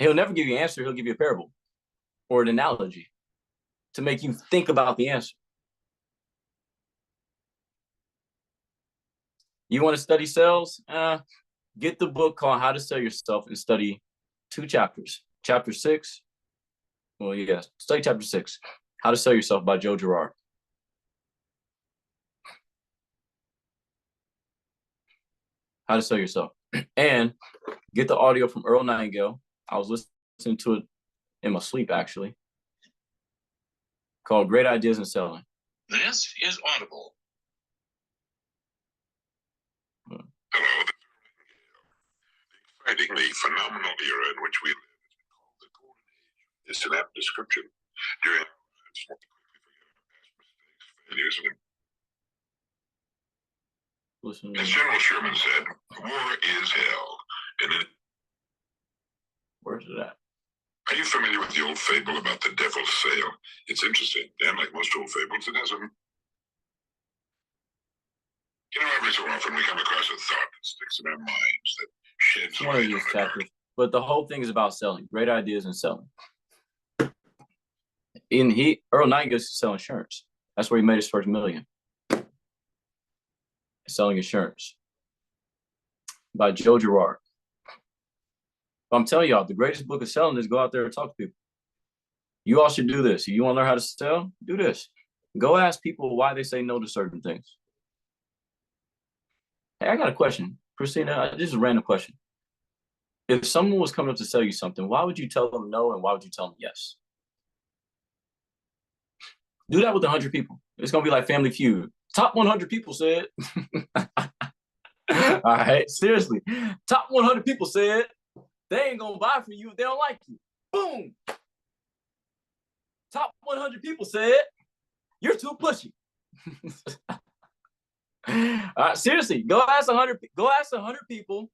He'll never give you an answer. He'll give you a parable or an analogy to make you think about the answer. You want to study sales? Get the book called How to Sell Yourself and study 2 chapters. Chapter 6. Well, yeah, study chapter 6. How to Sell Yourself by Joe Girard. How to Sell Yourself. And get the audio from Earl Nightingale. I was listening to it in my sleep, actually. Called Great Ideas in Selling. This is Audible. Hello, the excitingly phenomenal era in which we live is called the Golden Age. It's an apt description. During our lives, we quickly forget our past mistakes, failures, and Listen. as General Sherman said, war is hell. And Where's it at? are you familiar with the old fable about the devil's sale? It's interesting, and like most old fables, it has a... You know, every so often we come across a thought that sticks in our minds that sheds One of light these on a chapters. But the whole thing is about selling. Great ideas in selling. Earl Nightingale used to sell insurance. That's where he made his first million. Selling insurance. By Joe Girard. But I'm telling y'all, the greatest book of selling is go out there and talk to people. You all should do this. You want to learn how to sell? Do this. Go ask people why they say no to certain things. Hey, I got a question. Christina, just a random question. If someone was coming up to sell you something, why would you tell them no and why would you tell them yes? Do that with 100 people. It's going to be like Family Feud. Top 100 people said. All right, seriously. Top 100 people said they ain't going to buy from you if they don't like you. Boom. Top 100 people said you're too pushy. Seriously, go ask 100 people,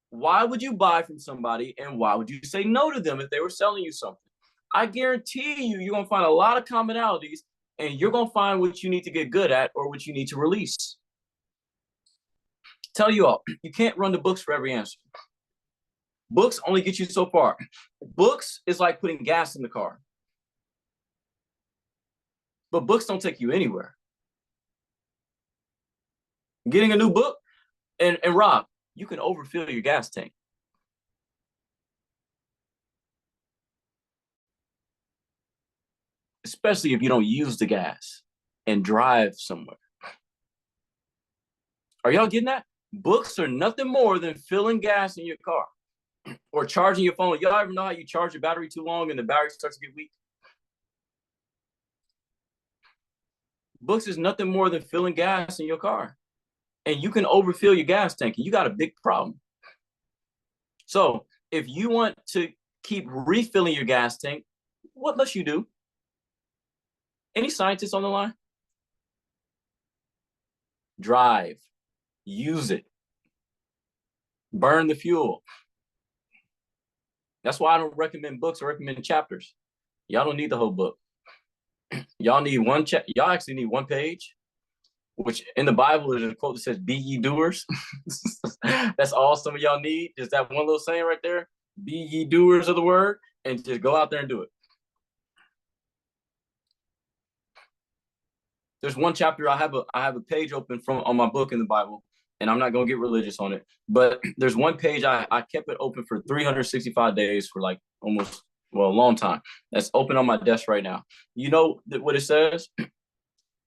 why would you buy from somebody and why would you say no to them if they were selling you something? I guarantee you're going to find a lot of commonalities and you're going to find what you need to get good at or what you need to release. Tell you all, you can't run the books for every answer. Books only get you so far. Books is like putting gas in the car. But books don't take you anywhere. Getting a new book, and Rob, you can overfill your gas tank. Especially if you don't use the gas and drive somewhere. Are y'all getting that? Books are nothing more than filling gas in your car or charging your phone. Y'all ever know how you charge your battery too long and the battery starts to get weak? Books is nothing more than filling gas in your car. And you can overfill your gas tank and you got a big problem. So if you want to keep refilling your gas tank, what must you do? Any scientists on the line? Drive, use it, burn the fuel. That's why I don't recommend books, I recommend chapters. Y'all don't need the whole book. Y'all need y'all actually need one page, which in the Bible is a quote that says, be ye doers. That's all some of y'all need. Just that one little saying right there, be ye doers of the word, and just go out there and do it. There's one chapter, I have a page open on my book in the Bible, and I'm not going to get religious on it, but there's one page I kept it open for 365 days for like almost, well, a long time. That's open on my desk right now. You know what it says?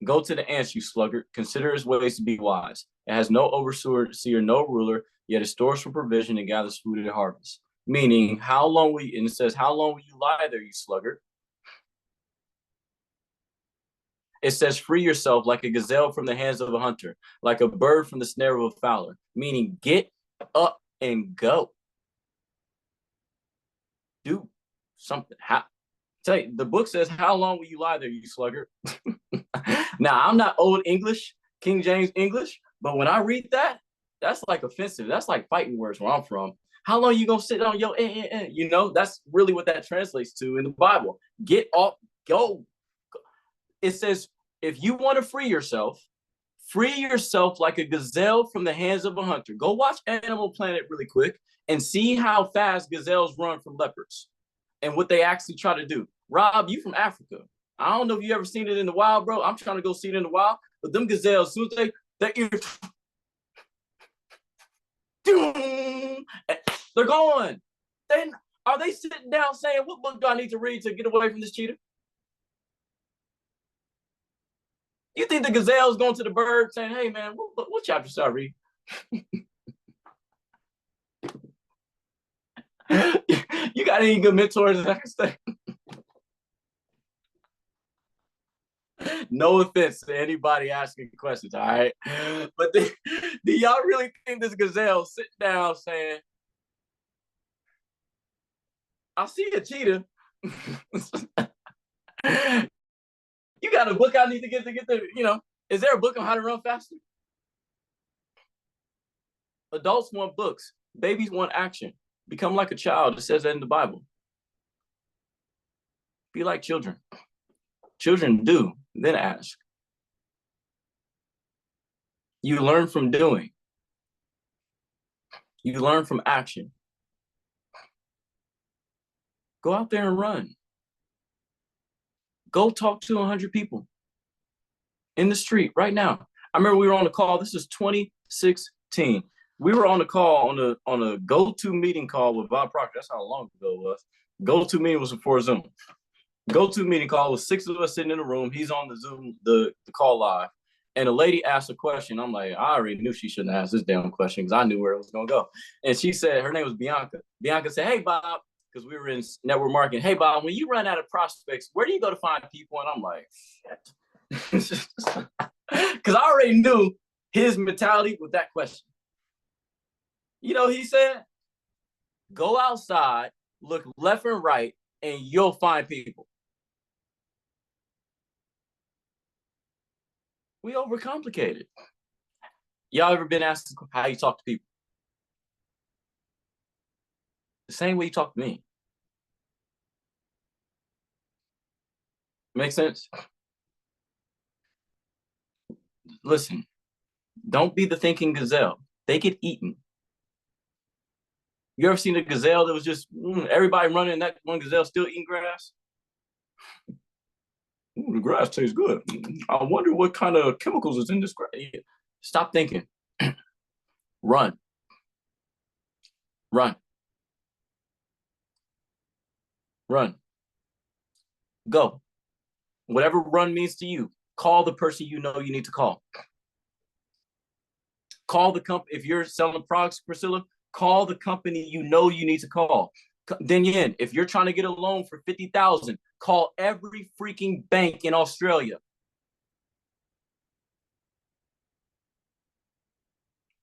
Go to the ants, you sluggard. Consider his ways to be wise. It has no overseer, no ruler, yet it stores for provision and gathers food at harvest. Meaning, and it says, how long will you lie there, you sluggard? It says, free yourself like a gazelle from the hands of a hunter, like a bird from the snare of a fowler. Meaning, get up and go. Do something. Tell you, the book says, how long will you lie there, you sluggard? Now, I'm not old English, King James English, but when I read that, that's like offensive. That's like fighting words where I'm from. How long you gonna sit on your You know, that's really what that translates to in the Bible. Get off, go. It says, if you want to free yourself like a gazelle from the hands of a hunter. Go watch Animal Planet really quick and see how fast gazelles run from leopards and what they actually try to do. Rob, you from Africa. I don't know if you ever seen it in the wild, bro. I'm trying to go see it in the wild. But them gazelles, as soon as their ears, they're gone. Then are they sitting down saying, what book do I need to read to get away from this cheetah? You think the gazelle's going to the bird saying, hey, man, what chapter should I read? You got any good mentors that I can say? No offense to anybody asking questions, all right? But do y'all really think this gazelle sitting down saying, I see a cheetah. You got a book I need to get the, you know, is there a book on how to run faster? Adults want books. Babies want action. Become like a child. It says that in the Bible. Be like children. Children do, then ask. You learn from doing. You learn from action. Go out there and run. Go talk to 100 people in the street right now. I remember we were on a call. This is 2016. We were on a call on a go-to meeting call with Bob Proctor. That's how long ago it was. Go-to meeting was before Zoom. Go-to meeting call was 6 of us sitting in the room. He's on the Zoom, the call live. And a lady asked a question. I'm like, I already knew she shouldn't ask this damn question because I knew where it was going to go. And she said, her name was Bianca. Bianca said, hey, Bob, because we were in network marketing. Hey, Bob, when you run out of prospects, where do you go to find people? And I'm like, shit. Because I already knew his mentality with that question. You know, he said, go outside, look left and right, and you'll find people. We overcomplicate it. Y'all ever been asked how you talk to people? The same way you talk to me. Make sense? Listen, don't be the thinking gazelle. They get eaten. You ever seen a gazelle that was just everybody running and that one gazelle still eating grass? Ooh, the grass tastes good. I wonder what kind of chemicals is in this grass. Stop thinking. Run. Run. Run. Go. Whatever run means to you, call the person you know you need to call. Call the company. If you're selling products, Priscilla, call the company you know you need to call. Then if you're trying to get a loan for $50,000, call every freaking bank in Australia.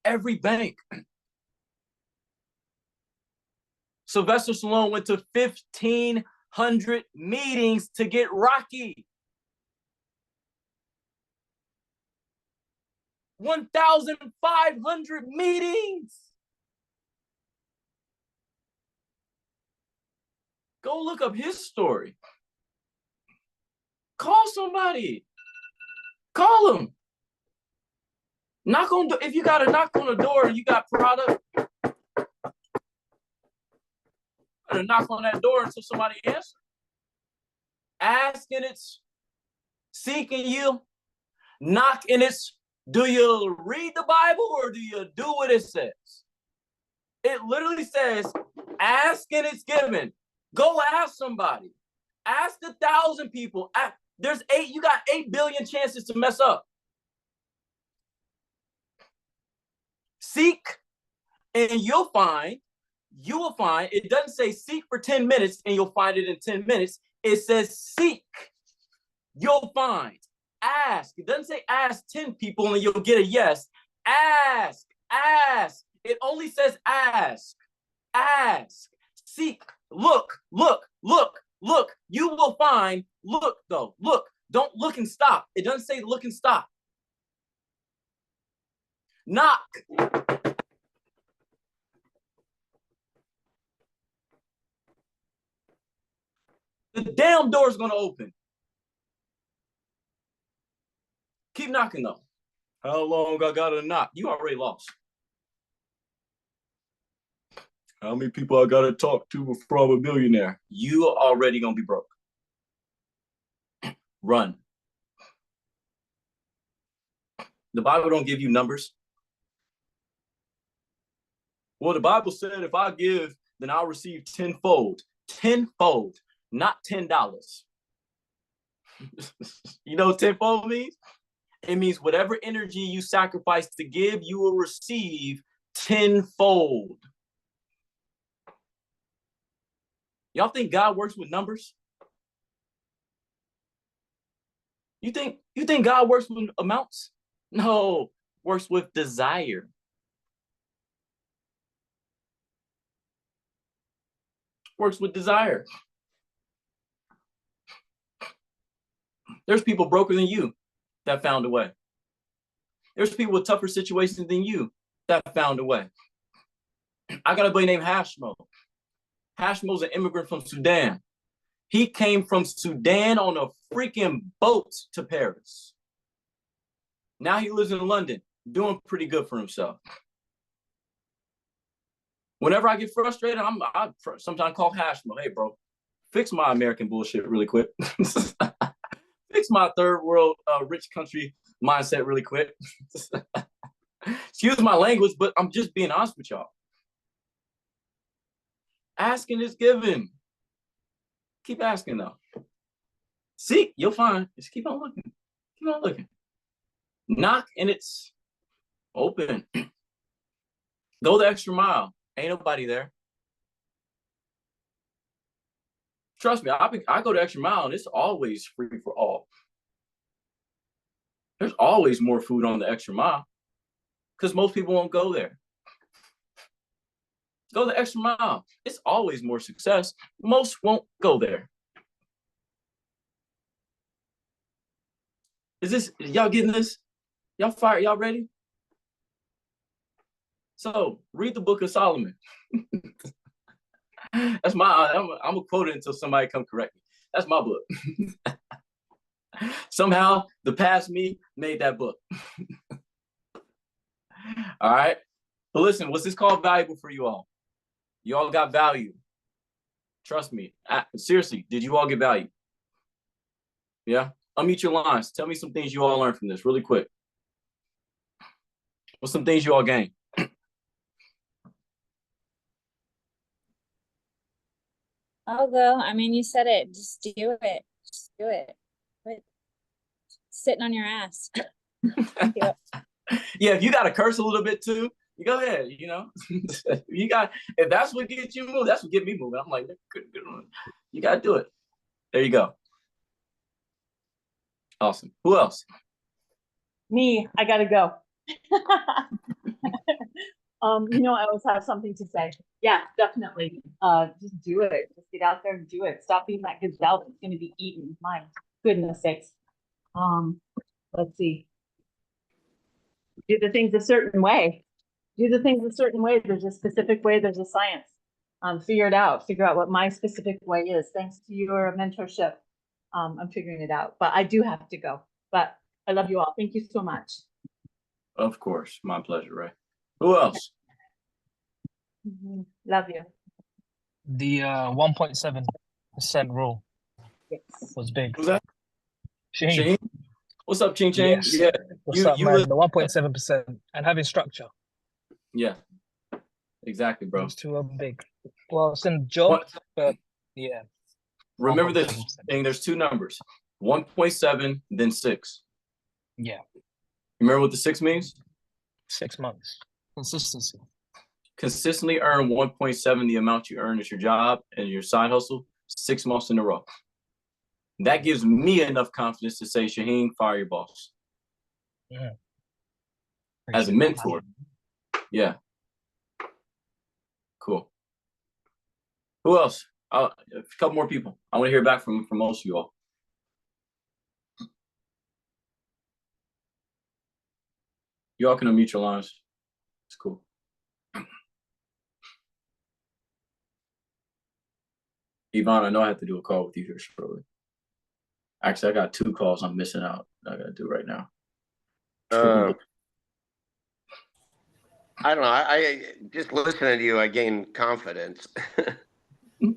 Every bank. Sylvester Stallone went to 1,500 meetings to get Rocky. 1,500 meetings. Go look up his story. Call somebody. Call them. Knock on. If you got to knock on the door and you got product, knock on that door until somebody answers. Ask and it's seek and you knock and it's do you read the Bible or do you do what it says? It literally says ask and it's given. Go ask somebody. Ask 1,000 people. You got 8 billion chances to mess up. Seek and you'll find. You will find. It doesn't say seek for 10 minutes and you'll find it in 10 minutes. It says seek. You'll find. Ask. It doesn't say ask 10 people and you'll get a yes. Ask. It only says ask, seek, look. You will find, look though, look. Don't look and stop. It doesn't say look and stop. Knock. The damn door is going to open. Keep knocking though. How long I got to knock? You already lost. How many people I got to talk to before I'm a millionaire? You are already going to be broke. Run. The Bible don't give you numbers. Well, the Bible said if I give, then I'll receive tenfold. Tenfold, not $10. You know what tenfold means? It means whatever energy you sacrifice to give, you will receive tenfold. Y'all think God works with numbers? You think God works with amounts? No, works with desire. Works with desire. There's people broker than you that found a way. There's people with tougher situations than you that found a way. I got a buddy named Hashmo. Hashmo's an immigrant from Sudan. He came from Sudan on a freaking boat to Paris. Now he lives in London, doing pretty good for himself. Whenever I get frustrated, I sometimes call Hashmo. Hey, bro, fix my American bullshit really quick. Fix my third world rich country mindset really quick. Excuse my language, but I'm just being honest with y'all. Asking is given. Keep asking though. Seek, you'll find. Just keep on looking. Keep on looking. Knock and it's open. Go the extra mile. Ain't nobody there. Trust me, I go the extra mile and it's always free for all. There's always more food on the extra mile because most people won't go there. Go the extra mile. It's always more success. Most won't go there. Is this, y'all getting this? Y'all fired? Y'all ready? So read the book of Solomon. That's my, I'm gonna quote it until somebody come correct me. That's my book. Somehow the past me made that book. All right. But listen, what's this called valuable for you all? You all got value. Trust me. Seriously, did you all get value? Yeah. Unmute your lines. Tell me some things you all learned from this really quick. What's some things you all gained? I'll go. I mean, you said it. Just do it. Just do it. Quit sitting on your ass. Yeah, if you got to curse a little bit too, you go ahead, you know. You got, if that's what gets you moving, that's what get me moving. I'm like, good. You got to do it. There you go. Awesome. Who else? Me, I gotta go. I always have something to say. Yeah, definitely. Just do it. Just get out there and do it. Stop being that gazelle that's going to be eaten. My goodness sakes. Let's see. Do the things a certain way. Do the things a certain way. There's a specific way. There's a science. Figure it out. Figure out what my specific way is. Thanks to your mentorship, I'm figuring it out. But I do have to go. But I love you all. Thank you so much. Of course. My pleasure, Ray. Who else? Love you. The 1.7% rule was big. Who's that? Shaheen. What's up, Ching Ching? Yes. Yeah. What's up, man? The 1.7% and having structure. Yeah. Exactly, bro. Those two are big. Well, it's in job, but yeah. Remember this thing, there's two numbers. 1.7, then 6. Yeah. You remember what the 6 means? 6 months. Consistency. Consistently earn 1.7 the amount you earn at your job and your side hustle 6 months in a row. That gives me enough confidence to say, Shaheen, fire your boss. Yeah. As a mentor. Yeah. Cool. Who else? A couple more people. I want to hear back from most of you all. You all can unmute your lines. It's cool. Yvonne, I know I have to do a call with you here shortly. Actually, I got 2 calls I'm missing out that I got to do right now. I don't know. I just listening to you, I gain confidence.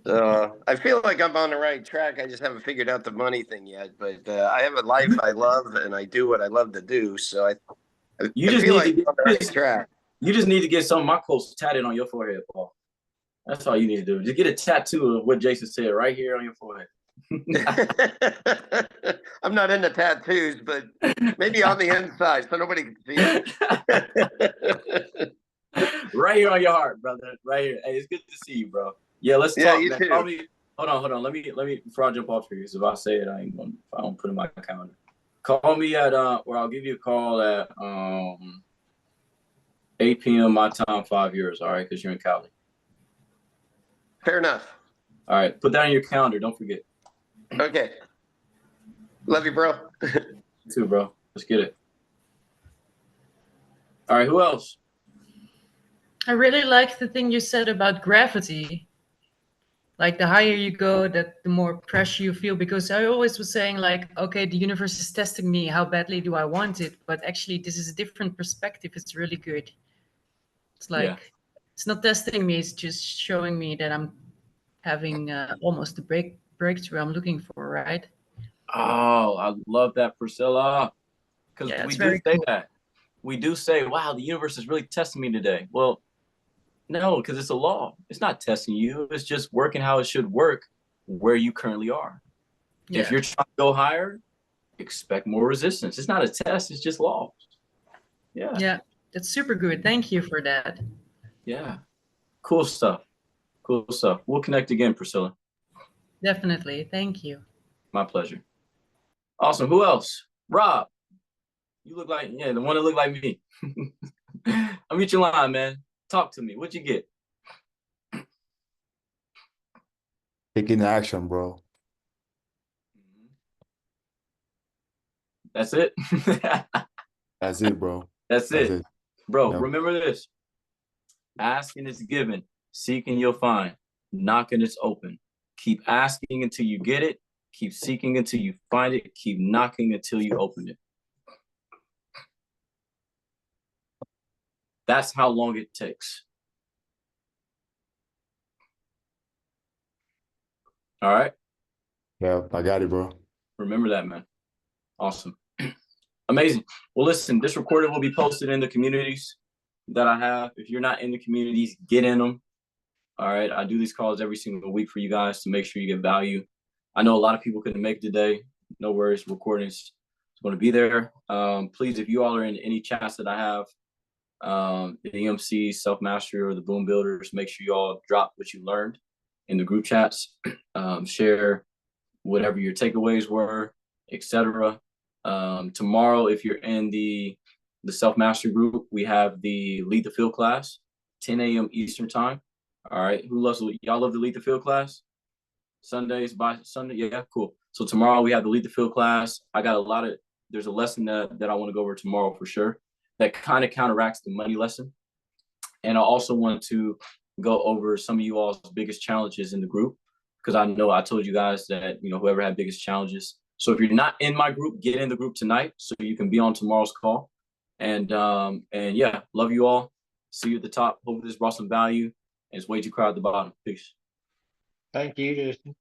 So I feel like I'm on the right track. I just haven't figured out the money thing yet. But I have a life I love, and I do what I love to do. So I feel like I'm on the right track. You just need to get some of my quotes tatted on your forehead, Paul. That's all you need to do. Just get a tattoo of what Jason said right here on your forehead. I'm not into tattoos, but maybe on the inside so nobody can see it. Right here on your heart, brother. Right here. Hey, it's good to see you, bro. Yeah, let's talk. You man. too. Call me. Hold on. Let me before I jump off here, because if I say it, I don't put it in my calendar. Call me at or I'll give you a call at 8 p.m. my time, 5 years, all right, because you're in Cali. Fair enough. All right, put that on your calendar. Don't forget. Okay. Love you, bro. You too, bro. Let's get it. All right, who else? I really like the thing you said about gravity. Like the higher you go, the more pressure you feel. Because I always was saying like, okay, the universe is testing me. How badly do I want it? But actually, this is a different perspective. It's really good. It's like, It's not testing me. It's just showing me that I'm having almost the breakthrough I'm looking for, right? Oh, I love that, Priscilla. Because we do say cool. that. We do say, wow, the universe is really testing me today. Well, no, because it's a law. It's not testing you. It's just working how it should work where you currently are. Yeah. If you're trying to go higher, expect more resistance. It's not a test. It's just laws. Yeah. Yeah, that's super good. Thank you for that. Yeah. Cool stuff. Cool stuff. We'll connect again, Priscilla. Definitely. Thank you. My pleasure. Awesome. Who else? Rob. You look like, the one that looked like me. Unmute your line, man. Talk to me. What'd you get? Taking action, bro. That's it? That's it, bro. That's it. Bro, Yep. remember this. Asking is given. Seeking, you'll find. Knocking, it's open. Keep asking until you get it. Keep seeking until you find it. Keep knocking until you open it. That's how long it takes. All right? Yeah, I got it, bro. Remember that, man. Awesome. Amazing. Well, listen, this recording will be posted in the communities that I have. If you're not in the communities, get in them. All right. I do these calls every single week for you guys to make sure you get value. I know a lot of people couldn't make it today. No worries. Recordings is going to be there. Please, if you all are in any chats that I have, the EMC, Self-Mastery, or the Boom Builders, make sure you all drop what you learned in the group chats. Share whatever your takeaways were, etc. Tomorrow, if you're in the Self-Mastery group, we have the Lead the Field class, 10 a.m. Eastern time. All right. Y'all love the Lead the Field class? Sundays by Sunday? Yeah, cool. So tomorrow we have the Lead the Field class. There's a lesson that I want to go over tomorrow for sure that kind of counteracts the money lesson. And I also want to go over some of you all's biggest challenges in the group, because I know I told you guys that, whoever had biggest challenges. So if you're not in my group, get in the group tonight so you can be on tomorrow's call. And yeah, love you all. See you at the top. Hope this brought some value. And it's way too crowded at the bottom. Peace. Thank you, Jason.